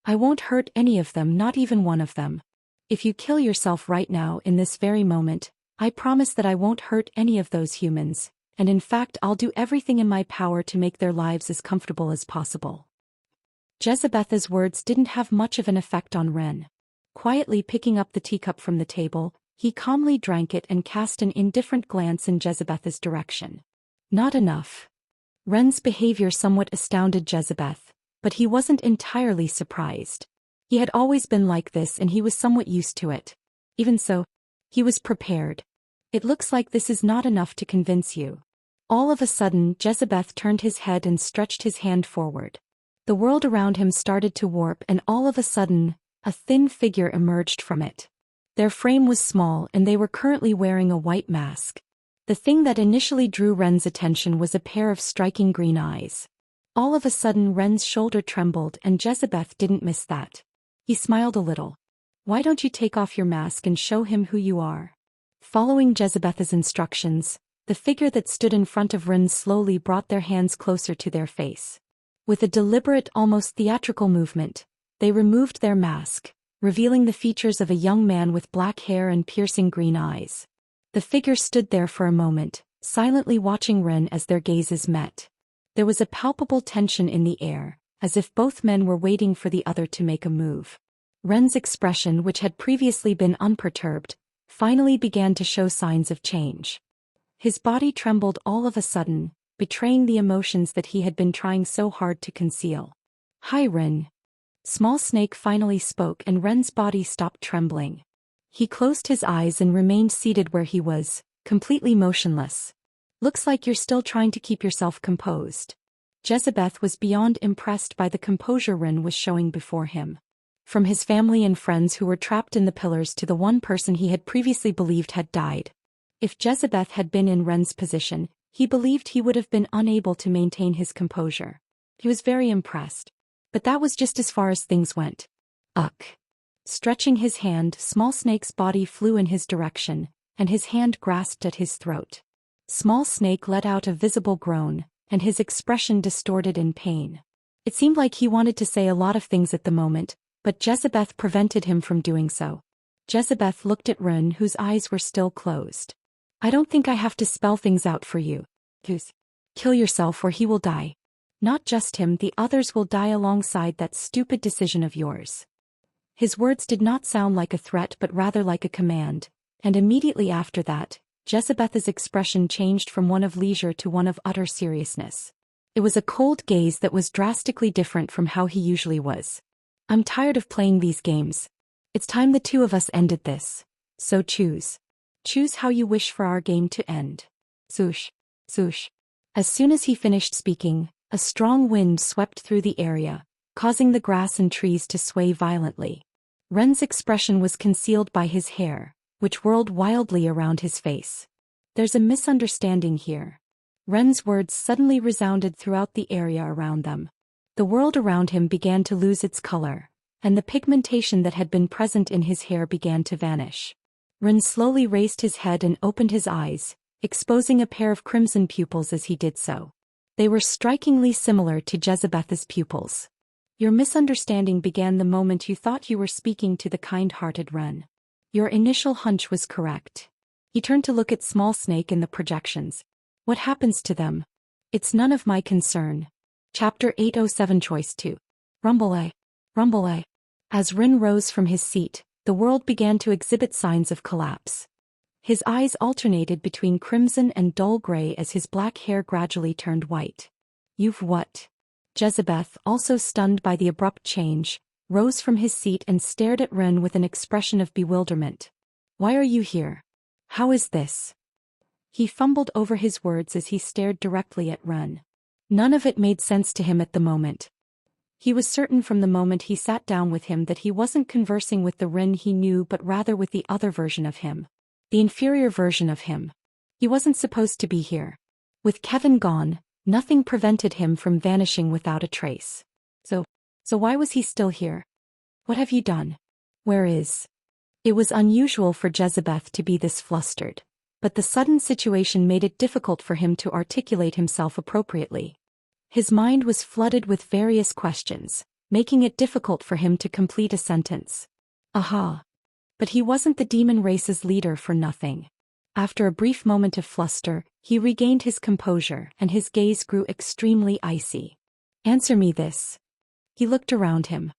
I won't hurt any of them, not even one of them. If you kill yourself right now, in this very moment, I promise that I won't hurt any of those humans, and in fact I'll do everything in my power to make their lives as comfortable as possible. Jezebeth's words didn't have much of an effect on Ren. Quietly picking up the teacup from the table, he calmly drank it and cast an indifferent glance in Jezebeth's direction. Not enough. Ren's behavior somewhat astounded Jezebeth, but he wasn't entirely surprised. He had always been like this and he was somewhat used to it. Even so, he was prepared. It looks like this is not enough to convince you. All of a sudden, Jezebeth turned his head and stretched his hand forward. The world around him started to warp, and all of a sudden, a thin figure emerged from it. Their frame was small and they were currently wearing a white mask. The thing that initially drew Ren's attention was a pair of striking green eyes. All of a sudden Ren's shoulder trembled and Jezebeth didn't miss that. He smiled a little. Why don't you take off your mask and show him who you are? Following Jezebeth's instructions, the figure that stood in front of Ren slowly brought their hands closer to their face. With a deliberate, almost theatrical movement, they removed their mask, revealing the features of a young man with black hair and piercing green eyes. The figure stood there for a moment, silently watching Ren as their gazes met. There was a palpable tension in the air, as if both men were waiting for the other to make a move. Ren's expression, which had previously been unperturbed, finally began to show signs of change. His body trembled all of a sudden, betraying the emotions that he had been trying so hard to conceal. "Hi, Ren." Small Snake finally spoke and Ren's body stopped trembling. He closed his eyes and remained seated where he was, completely motionless. "Looks like you're still trying to keep yourself composed." Jezebeth was beyond impressed by the composure Ren was showing before him. From his family and friends who were trapped in the pillars to the one person he had previously believed had died. If Jezebeth had been in Ren's position, he believed he would have been unable to maintain his composure. He was very impressed. But that was just as far as things went. Ugh. Stretching his hand, Small Snake's body flew in his direction, and his hand grasped at his throat. Small Snake let out a visible groan, and his expression distorted in pain. It seemed like he wanted to say a lot of things at the moment, but Jezebeth prevented him from doing so. Jezebeth looked at Ren, whose eyes were still closed. "I don't think I have to spell things out for you. Kill yourself or he will die. Not just him, the others will die alongside that stupid decision of yours." His words did not sound like a threat but rather like a command, and immediately after that, Jezebeth's expression changed from one of leisure to one of utter seriousness. It was a cold gaze that was drastically different from how he usually was. "I'm tired of playing these games. It's time the two of us ended this. So choose. Choose how you wish for our game to end." Swoosh, swoosh. As soon as he finished speaking, a strong wind swept through the area, causing the grass and trees to sway violently. Ren's expression was concealed by his hair, which whirled wildly around his face. "There's a misunderstanding here." Ren's words suddenly resounded throughout the area around them. The world around him began to lose its color, and the pigmentation that had been present in his hair began to vanish. Ren slowly raised his head and opened his eyes, exposing a pair of crimson pupils as he did so. They were strikingly similar to Jezebeth's pupils. "Your misunderstanding began the moment you thought you were speaking to the kind-hearted Ren. Your initial hunch was correct." He turned to look at Small Snake and the projections. "What happens to them? It's none of my concern." Chapter 807 Choice 2. Rumble. Rumble. As Ren rose from his seat, the world began to exhibit signs of collapse. His eyes alternated between crimson and dull gray as his black hair gradually turned white. "You've what?" Jezebeth, also stunned by the abrupt change, rose from his seat and stared at Ren with an expression of bewilderment. "Why are you here? How is this?" He fumbled over his words as he stared directly at Ren. None of it made sense to him at the moment. He was certain from the moment he sat down with him that he wasn't conversing with the Ren he knew but rather with the other version of him. The inferior version of him. He wasn't supposed to be here. With Kevin gone, nothing prevented him from vanishing without a trace. So why was he still here? What have you done? Where is? It was unusual for Jezebeth to be this flustered, but the sudden situation made it difficult for him to articulate himself appropriately. His mind was flooded with various questions, making it difficult for him to complete a sentence. Aha! But he wasn't the demon race's leader for nothing. After a brief moment of fluster, he regained his composure and his gaze grew extremely icy. "Answer me this." He looked around him.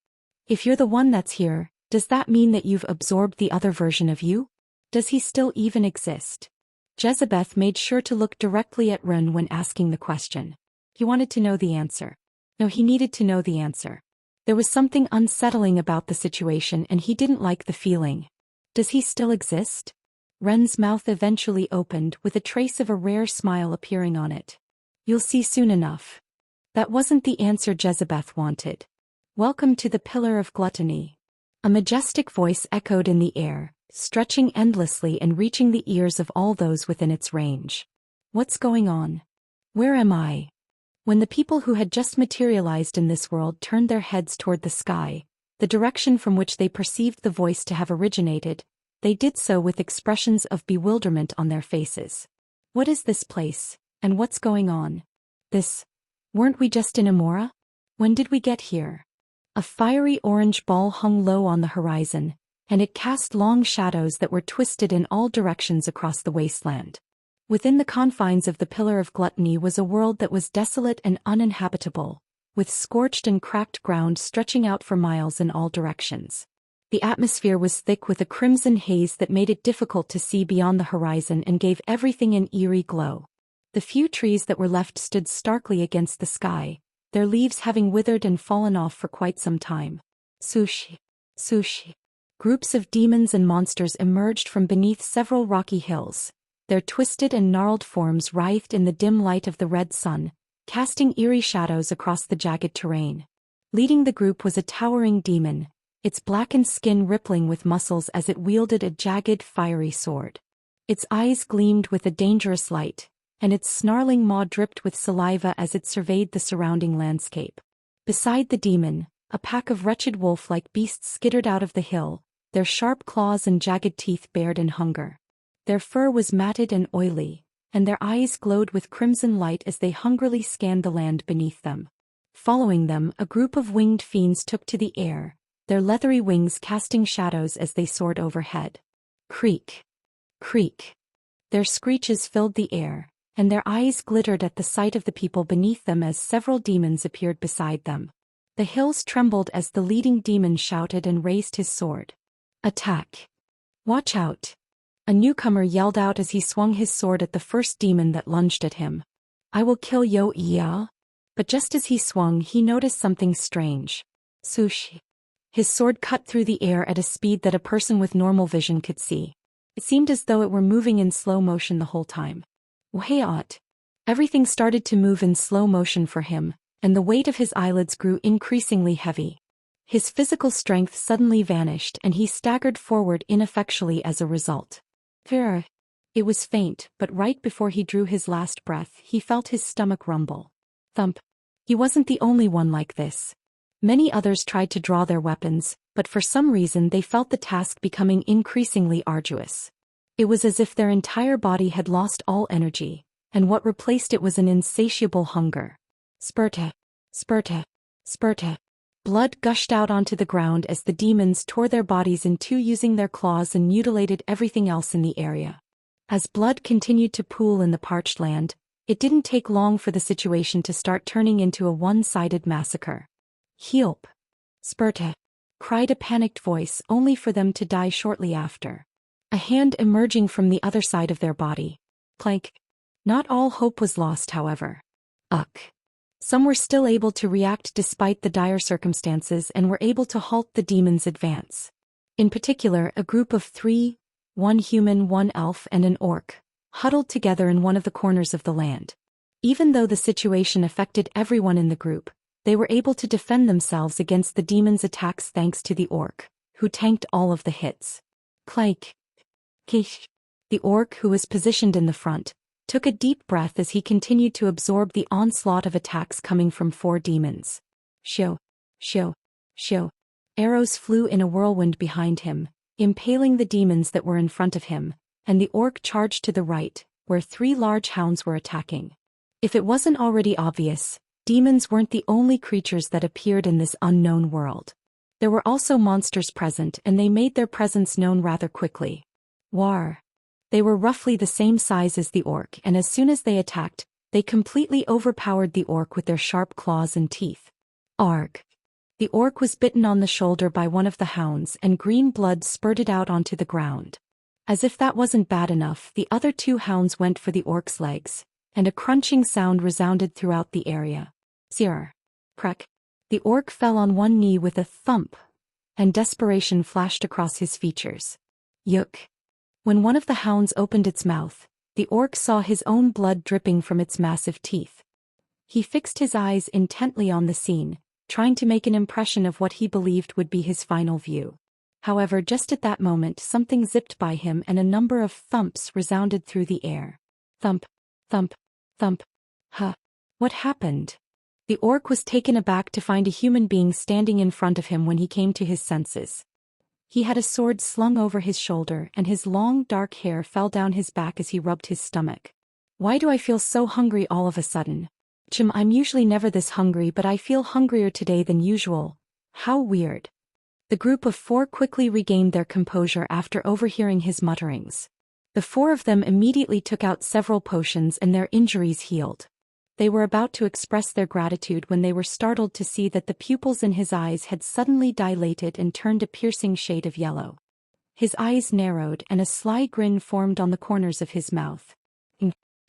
"If you're the one that's here, does that mean that you've absorbed the other version of you? Does he still even exist?" Jezebeth made sure to look directly at Ren when asking the question. He wanted to know the answer. No, he needed to know the answer. There was something unsettling about the situation and he didn't like the feeling. Does he still exist? Ren's mouth eventually opened with a trace of a rare smile appearing on it. "You'll see soon enough." That wasn't the answer Jezebeth wanted. "Welcome to the Pillar of Gluttony." A majestic voice echoed in the air, stretching endlessly and reaching the ears of all those within its range. "What's going on? Where am I?" When the people who had just materialized in this world turned their heads toward the sky, the direction from which they perceived the voice to have originated, they did so with expressions of bewilderment on their faces. What is this place, and what's going on? Weren't we just in Amora? When did we get here? A fiery orange ball hung low on the horizon, and it cast long shadows that were twisted in all directions across the wasteland. Within the confines of the Pillar of Gluttony was a world that was desolate and uninhabitable, with scorched and cracked ground stretching out for miles in all directions. The atmosphere was thick with a crimson haze that made it difficult to see beyond the horizon and gave everything an eerie glow. The few trees that were left stood starkly against the sky, their leaves having withered and fallen off for quite some time. Sushi. Groups of demons and monsters emerged from beneath several rocky hills. Their twisted and gnarled forms writhed in the dim light of the red sun, casting eerie shadows across the jagged terrain. Leading the group was a towering demon, its blackened skin rippling with muscles as it wielded a jagged, fiery sword. Its eyes gleamed with a dangerous light, and its snarling maw dripped with saliva as it surveyed the surrounding landscape. Beside the demon, a pack of wretched wolf-like beasts skittered out of the hill, their sharp claws and jagged teeth bared in hunger. Their fur was matted and oily, and their eyes glowed with crimson light as they hungrily scanned the land beneath them. Following them, a group of winged fiends took to the air, their leathery wings casting shadows as they soared overhead. Creak. Their screeches filled the air, and their eyes glittered at the sight of the people beneath them as several demons appeared beside them. The hills trembled as the leading demon shouted and raised his sword. Attack! Watch out! A newcomer yelled out as he swung his sword at the first demon that lunged at him. I will kill yo, yeah? But just as he swung, he noticed something strange. Sushi. His sword cut through the air at a speed that a person with normal vision could see. It seemed as though it were moving in slow motion the whole time. Wheat. Everything started to move in slow motion for him, and the weight of his eyelids grew increasingly heavy. His physical strength suddenly vanished and he staggered forward ineffectually as a result. It was faint, but right before he drew his last breath, he felt his stomach rumble. Thump. He wasn't the only one like this. Many others tried to draw their weapons, but for some reason they felt the task becoming increasingly arduous. It was as if their entire body had lost all energy, and what replaced it was an insatiable hunger. Spurta. Blood gushed out onto the ground as the demons tore their bodies in two using their claws and mutilated everything else in the area. As blood continued to pool in the parched land, it didn't take long for the situation to start turning into a one-sided massacre. Help! Spurta! Cried a panicked voice, only for them to die shortly after. A hand emerging from the other side of their body. Clank. Not all hope was lost, however. Some were still able to react despite the dire circumstances and were able to halt the demon's advance. In particular, a group of 3, 1 human, 1 elf and an orc, huddled together in one of the corners of the land. Even though the situation affected everyone in the group, they were able to defend themselves against the demon's attacks thanks to the orc, who tanked all of the hits. Clank. Kish. The orc, who was positioned in the front, took a deep breath as he continued to absorb the onslaught of attacks coming from 4 demons. Shoo. Arrows flew in a whirlwind behind him, impaling the demons that were in front of him, and the orc charged to the right, where 3 large hounds were attacking. If it wasn't already obvious, demons weren't the only creatures that appeared in this unknown world. There were also monsters present, and they made their presence known rather quickly. War. They were roughly the same size as the orc, and as soon as they attacked, they completely overpowered the orc with their sharp claws and teeth. Arg. The orc was bitten on the shoulder by one of the hounds and green blood spurted out onto the ground. As if that wasn't bad enough, the other 2 hounds went for the orc's legs, and a crunching sound resounded throughout the area. Sear. Crack. The orc fell on one knee with a thump, and desperation flashed across his features. Yuk. When one of the hounds opened its mouth, the orc saw his own blood dripping from its massive teeth. He fixed his eyes intently on the scene, trying to make an impression of what he believed would be his final view. However, just at that moment something zipped by him and a number of thumps resounded through the air. Thump. What happened? The orc was taken aback to find a human being standing in front of him when he came to his senses. He had a sword slung over his shoulder and his long dark hair fell down his back as he rubbed his stomach. Why do I feel so hungry all of a sudden? I'm usually never this hungry, but I feel hungrier today than usual. How weird. The group of 4 quickly regained their composure after overhearing his mutterings. The 4 of them immediately took out several potions and their injuries healed. They were about to express their gratitude when they were startled to see that the pupils in his eyes had suddenly dilated and turned a piercing shade of yellow. His eyes narrowed and a sly grin formed on the corners of his mouth.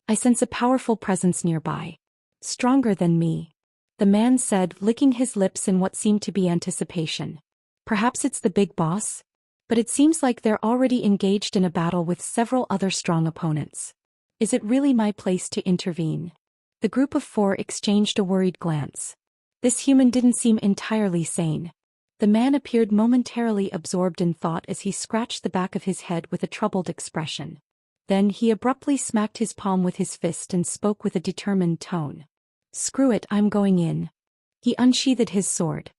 I sense a powerful presence nearby. Stronger than me, the man said, licking his lips in what seemed to be anticipation. Perhaps it's the big boss? But it seems like they're already engaged in a battle with several other strong opponents. Is it really my place to intervene? The group of 4 exchanged a worried glance. This human didn't seem entirely sane. The man appeared momentarily absorbed in thought as he scratched the back of his head with a troubled expression. Then he abruptly smacked his palm with his fist and spoke with a determined tone. Screw it, I'm going in. He unsheathed his sword.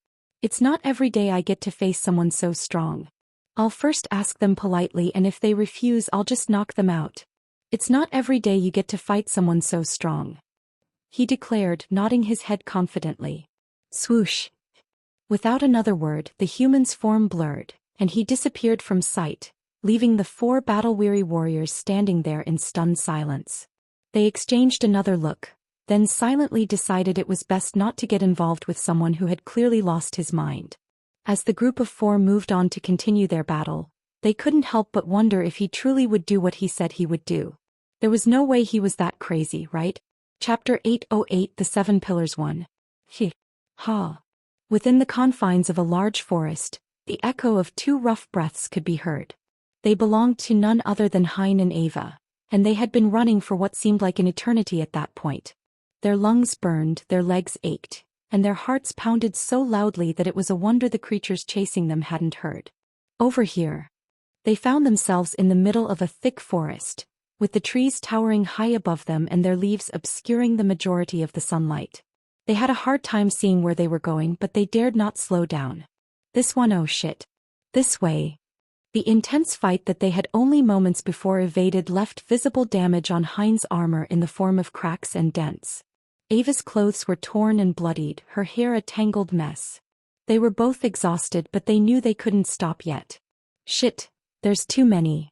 It's not every day I get to face someone so strong. I'll first ask them politely, and if they refuse I'll just knock them out. It's not every day you get to fight someone so strong, he declared, nodding his head confidently. Swoosh. Without another word, the human's form blurred, and he disappeared from sight, leaving the 4 battle-weary warriors standing there in stunned silence. They exchanged another look, then silently decided it was best not to get involved with someone who had clearly lost his mind. As the group of 4 moved on to continue their battle, they couldn't help but wonder if he truly would do what he said he would do. There was no way he was that crazy, right? Chapter 808, The 7 Pillars 1. Ha. Within the confines of a large forest, the echo of 2 rough breaths could be heard. They belonged to none other than Hein and Ava, and they had been running for what seemed like an eternity at that point. Their lungs burned, their legs ached, and their hearts pounded so loudly that it was a wonder the creatures chasing them hadn't heard. Over here. They found themselves in the middle of a thick forest, with the trees towering high above them and their leaves obscuring the majority of the sunlight. They had a hard time seeing where they were going, but they dared not slow down. This one, oh shit. This way. The intense fight that they had only moments before evaded left visible damage on Hein's armor in the form of cracks and dents. Ava's clothes were torn and bloodied, her hair a tangled mess. They were both exhausted, but they knew they couldn't stop yet. Shit, there's too many.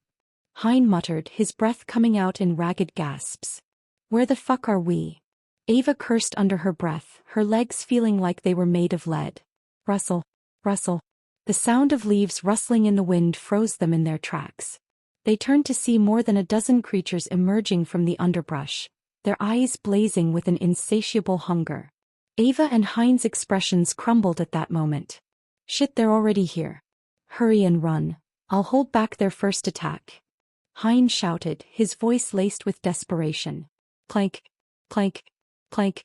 Hein muttered, his breath coming out in ragged gasps. Where the fuck are we? Ava cursed under her breath, her legs feeling like they were made of lead. Rustle, rustle. The sound of leaves rustling in the wind froze them in their tracks. They turned to see more than a dozen creatures emerging from the underbrush, their eyes blazing with an insatiable hunger. Ava and Hein's expressions crumbled at that moment. Shit, they're already here. Hurry and run. I'll hold back their first attack. Hein shouted, his voice laced with desperation. Clank, clank, clank.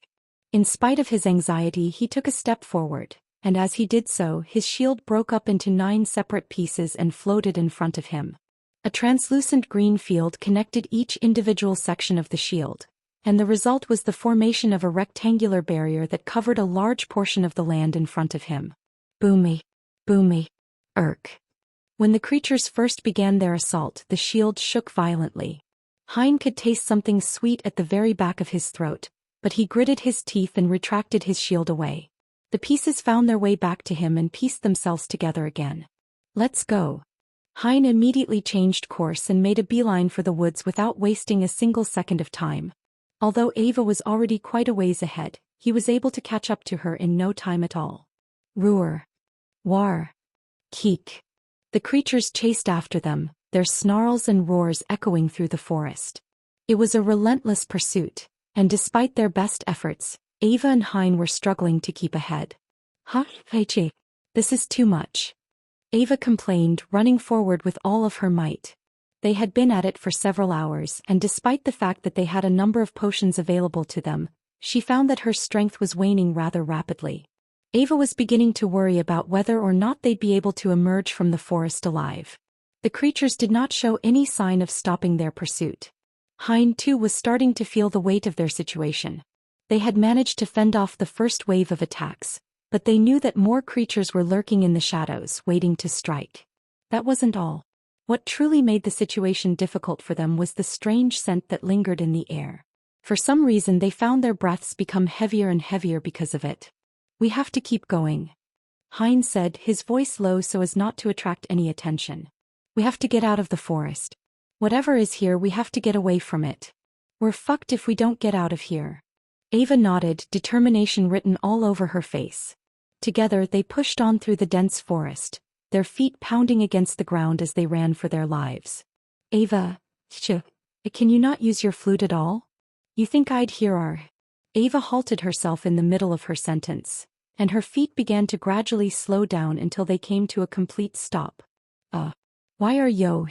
In spite of his anxiety, he took a step forward, and as he did so, his shield broke up into 9 separate pieces and floated in front of him. A translucent green field connected each individual section of the shield, and the result was the formation of a rectangular barrier that covered a large portion of the land in front of him. Boomy, boomy, irk. When the creatures first began their assault, the shield shook violently. Hein could taste something sweet at the very back of his throat, but he gritted his teeth and retracted his shield away. The pieces found their way back to him and pieced themselves together again. Let's go. Hein immediately changed course and made a beeline for the woods without wasting a single second of time. Although Ava was already quite a ways ahead, he was able to catch up to her in no time at all. Roar. War. Keek. The creatures chased after them, their snarls and roars echoing through the forest. It was a relentless pursuit, and despite their best efforts, Ava and Hein were struggling to keep ahead. Heichi. This is too much. Ava complained, running forward with all of her might. They had been at it for several hours, and despite the fact that they had a number of potions available to them, she found that her strength was waning rather rapidly. Ava was beginning to worry about whether or not they'd be able to emerge from the forest alive. The creatures did not show any sign of stopping their pursuit. Hein too was starting to feel the weight of their situation. They had managed to fend off the first wave of attacks, but they knew that more creatures were lurking in the shadows, waiting to strike. That wasn't all. What truly made the situation difficult for them was the strange scent that lingered in the air. For some reason they found their breaths become heavier and heavier because of it. "We have to keep going," Hein said, his voice low so as not to attract any attention. "We have to get out of the forest. Whatever is here, we have to get away from it. We're fucked if we don't get out of here." Ava nodded, determination written all over her face. Together they pushed on through the dense forest, their feet pounding against the ground as they ran for their lives. "Ava, can you not use your flute at all? You think I'd hear our—" Ava halted herself in the middle of her sentence, and her feet began to gradually slow down until they came to a complete stop. Why are yo?"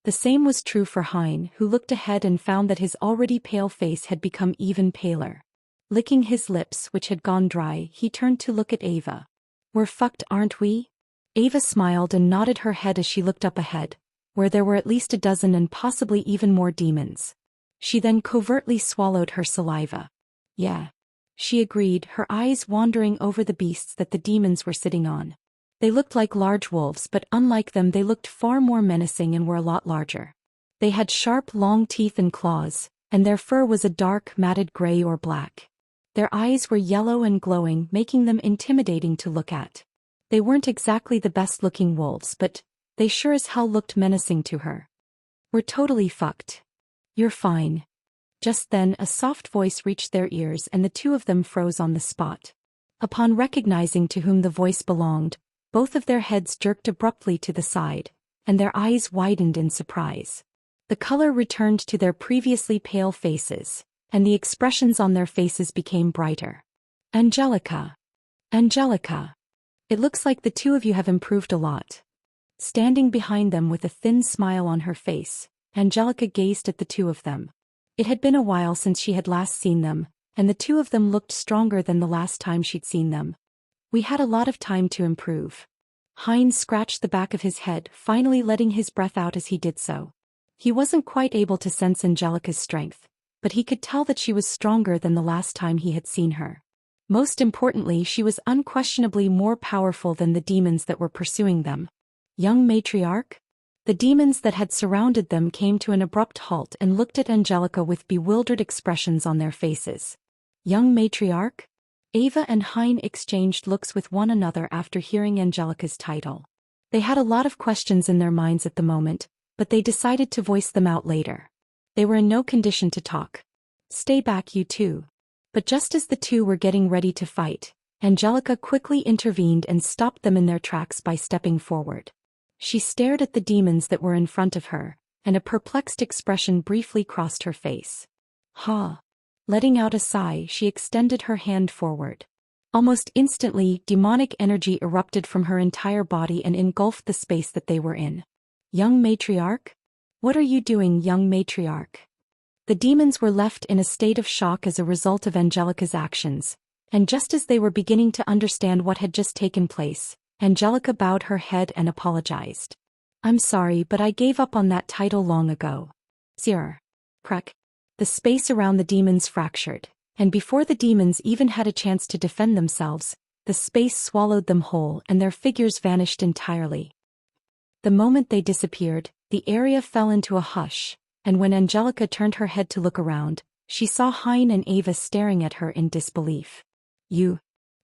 The same was true for Hein, who looked ahead and found that his already pale face had become even paler. Licking his lips, which had gone dry, he turned to look at Ava. "We're fucked, aren't we?" Ava smiled and nodded her head as she looked up ahead, where there were at least a dozen and possibly even more demons. She then covertly swallowed her saliva. "Yeah," she agreed, her eyes wandering over the beasts that the demons were sitting on. They looked like large wolves, but unlike them they looked far more menacing and were a lot larger. They had sharp, long teeth and claws, and their fur was a dark, matted gray or black. Their eyes were yellow and glowing, making them intimidating to look at. They weren't exactly the best-looking wolves, but they sure as hell looked menacing to her. "We're totally fucked. You're fine." Just then a soft voice reached their ears and the two of them froze on the spot. Upon recognizing to whom the voice belonged, both of their heads jerked abruptly to the side, and their eyes widened in surprise. The color returned to their previously pale faces, and the expressions on their faces became brighter. "Angelica. Angelica. It looks like the two of you have improved a lot." Standing behind them with a thin smile on her face, Angelica gazed at the two of them. It had been a while since she had last seen them, and the two of them looked stronger than the last time she'd seen them. "We had a lot of time to improve." Hein scratched the back of his head, finally letting his breath out as he did so. He wasn't quite able to sense Angelica's strength, but he could tell that she was stronger than the last time he had seen her. Most importantly, she was unquestionably more powerful than the demons that were pursuing them. "Young matriarch?" The demons that had surrounded them came to an abrupt halt and looked at Angelica with bewildered expressions on their faces. "Young matriarch?" Ava and Hein exchanged looks with one another after hearing Angelica's title. They had a lot of questions in their minds at the moment, but they decided to voice them out later. They were in no condition to talk. "Stay back, you two." But just as the two were getting ready to fight, Angelica quickly intervened and stopped them in their tracks by stepping forward. She stared at the demons that were in front of her, and a perplexed expression briefly crossed her face. "Ha!" Letting out a sigh, she extended her hand forward. Almost instantly, demonic energy erupted from her entire body and engulfed the space that they were in. "Young matriarch? What are you doing, young matriarch?" The demons were left in a state of shock as a result of Angelica's actions, and just as they were beginning to understand what had just taken place, Angelica bowed her head and apologized. "I'm sorry, but I gave up on that title long ago." "Sir." Crack. The space around the demons fractured, and before the demons even had a chance to defend themselves, the space swallowed them whole and their figures vanished entirely. The moment they disappeared, the area fell into a hush, and when Angelica turned her head to look around, she saw Hein and Ava staring at her in disbelief. "You?"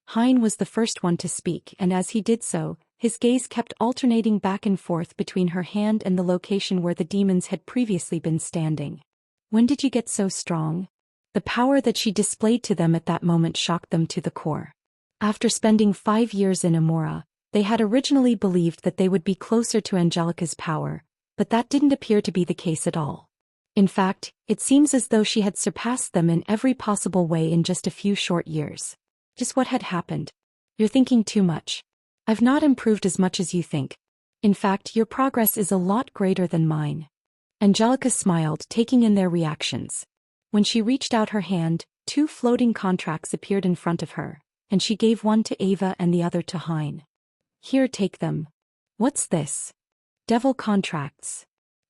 Hein was the first one to speak, and as he did so, his gaze kept alternating back and forth between her hand and the location where the demons had previously been standing. "When did you get so strong?" The power that she displayed to them at that moment shocked them to the core. After spending 5 years in Amora, they had originally believed that they would be closer to Angelica's power, but that didn't appear to be the case at all. In fact, it seems as though she had surpassed them in every possible way in just a few short years. Just what had happened? "You're thinking too much. I've not improved as much as you think. In fact, your progress is a lot greater than mine." Angelica smiled, taking in their reactions. When she reached out her hand, 2 floating contracts appeared in front of her, and she gave one to Ava and the other to Hein. "Here, take them." "What's this?" "Devil contracts."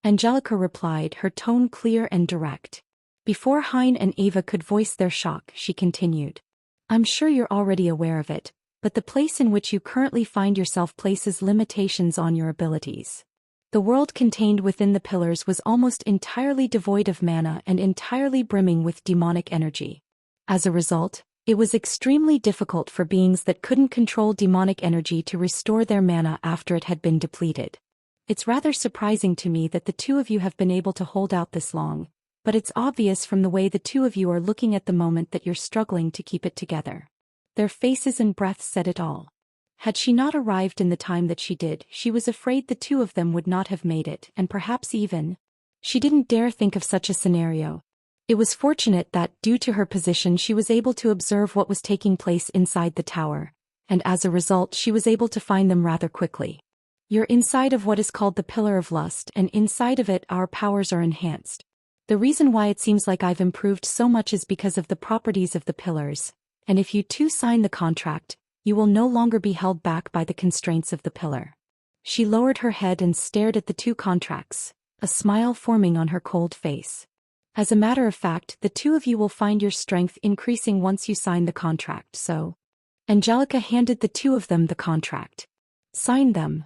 Angelica replied, her tone clear and direct. Before Hein and Ava could voice their shock, she continued. I'm sure you're already aware of it, but the place in which you currently find yourself places limitations on your abilities. The world contained within the pillars was almost entirely devoid of mana and entirely brimming with demonic energy. As a result, it was extremely difficult for beings that couldn't control demonic energy to restore their mana after it had been depleted. It's rather surprising to me that the two of you have been able to hold out this long, but it's obvious from the way the two of you are looking at the moment that you're struggling to keep it together. Their faces and breaths said it all. Had she not arrived in the time that she did, she was afraid the two of them would not have made it, and perhaps even. She didn't dare think of such a scenario. It was fortunate that, due to her position, she was able to observe what was taking place inside the tower, and as a result she was able to find them rather quickly. You're inside of what is called the Pillar of Lust, and inside of it our powers are enhanced. The reason why it seems like I've improved so much is because of the properties of the pillars, and if you two sign the contract, you will no longer be held back by the constraints of the pillar. She lowered her head and stared at the two contracts, a smile forming on her cold face. As a matter of fact, the two of you will find your strength increasing once you sign the contract, so. Angelica handed the two of them the contract. Sign them,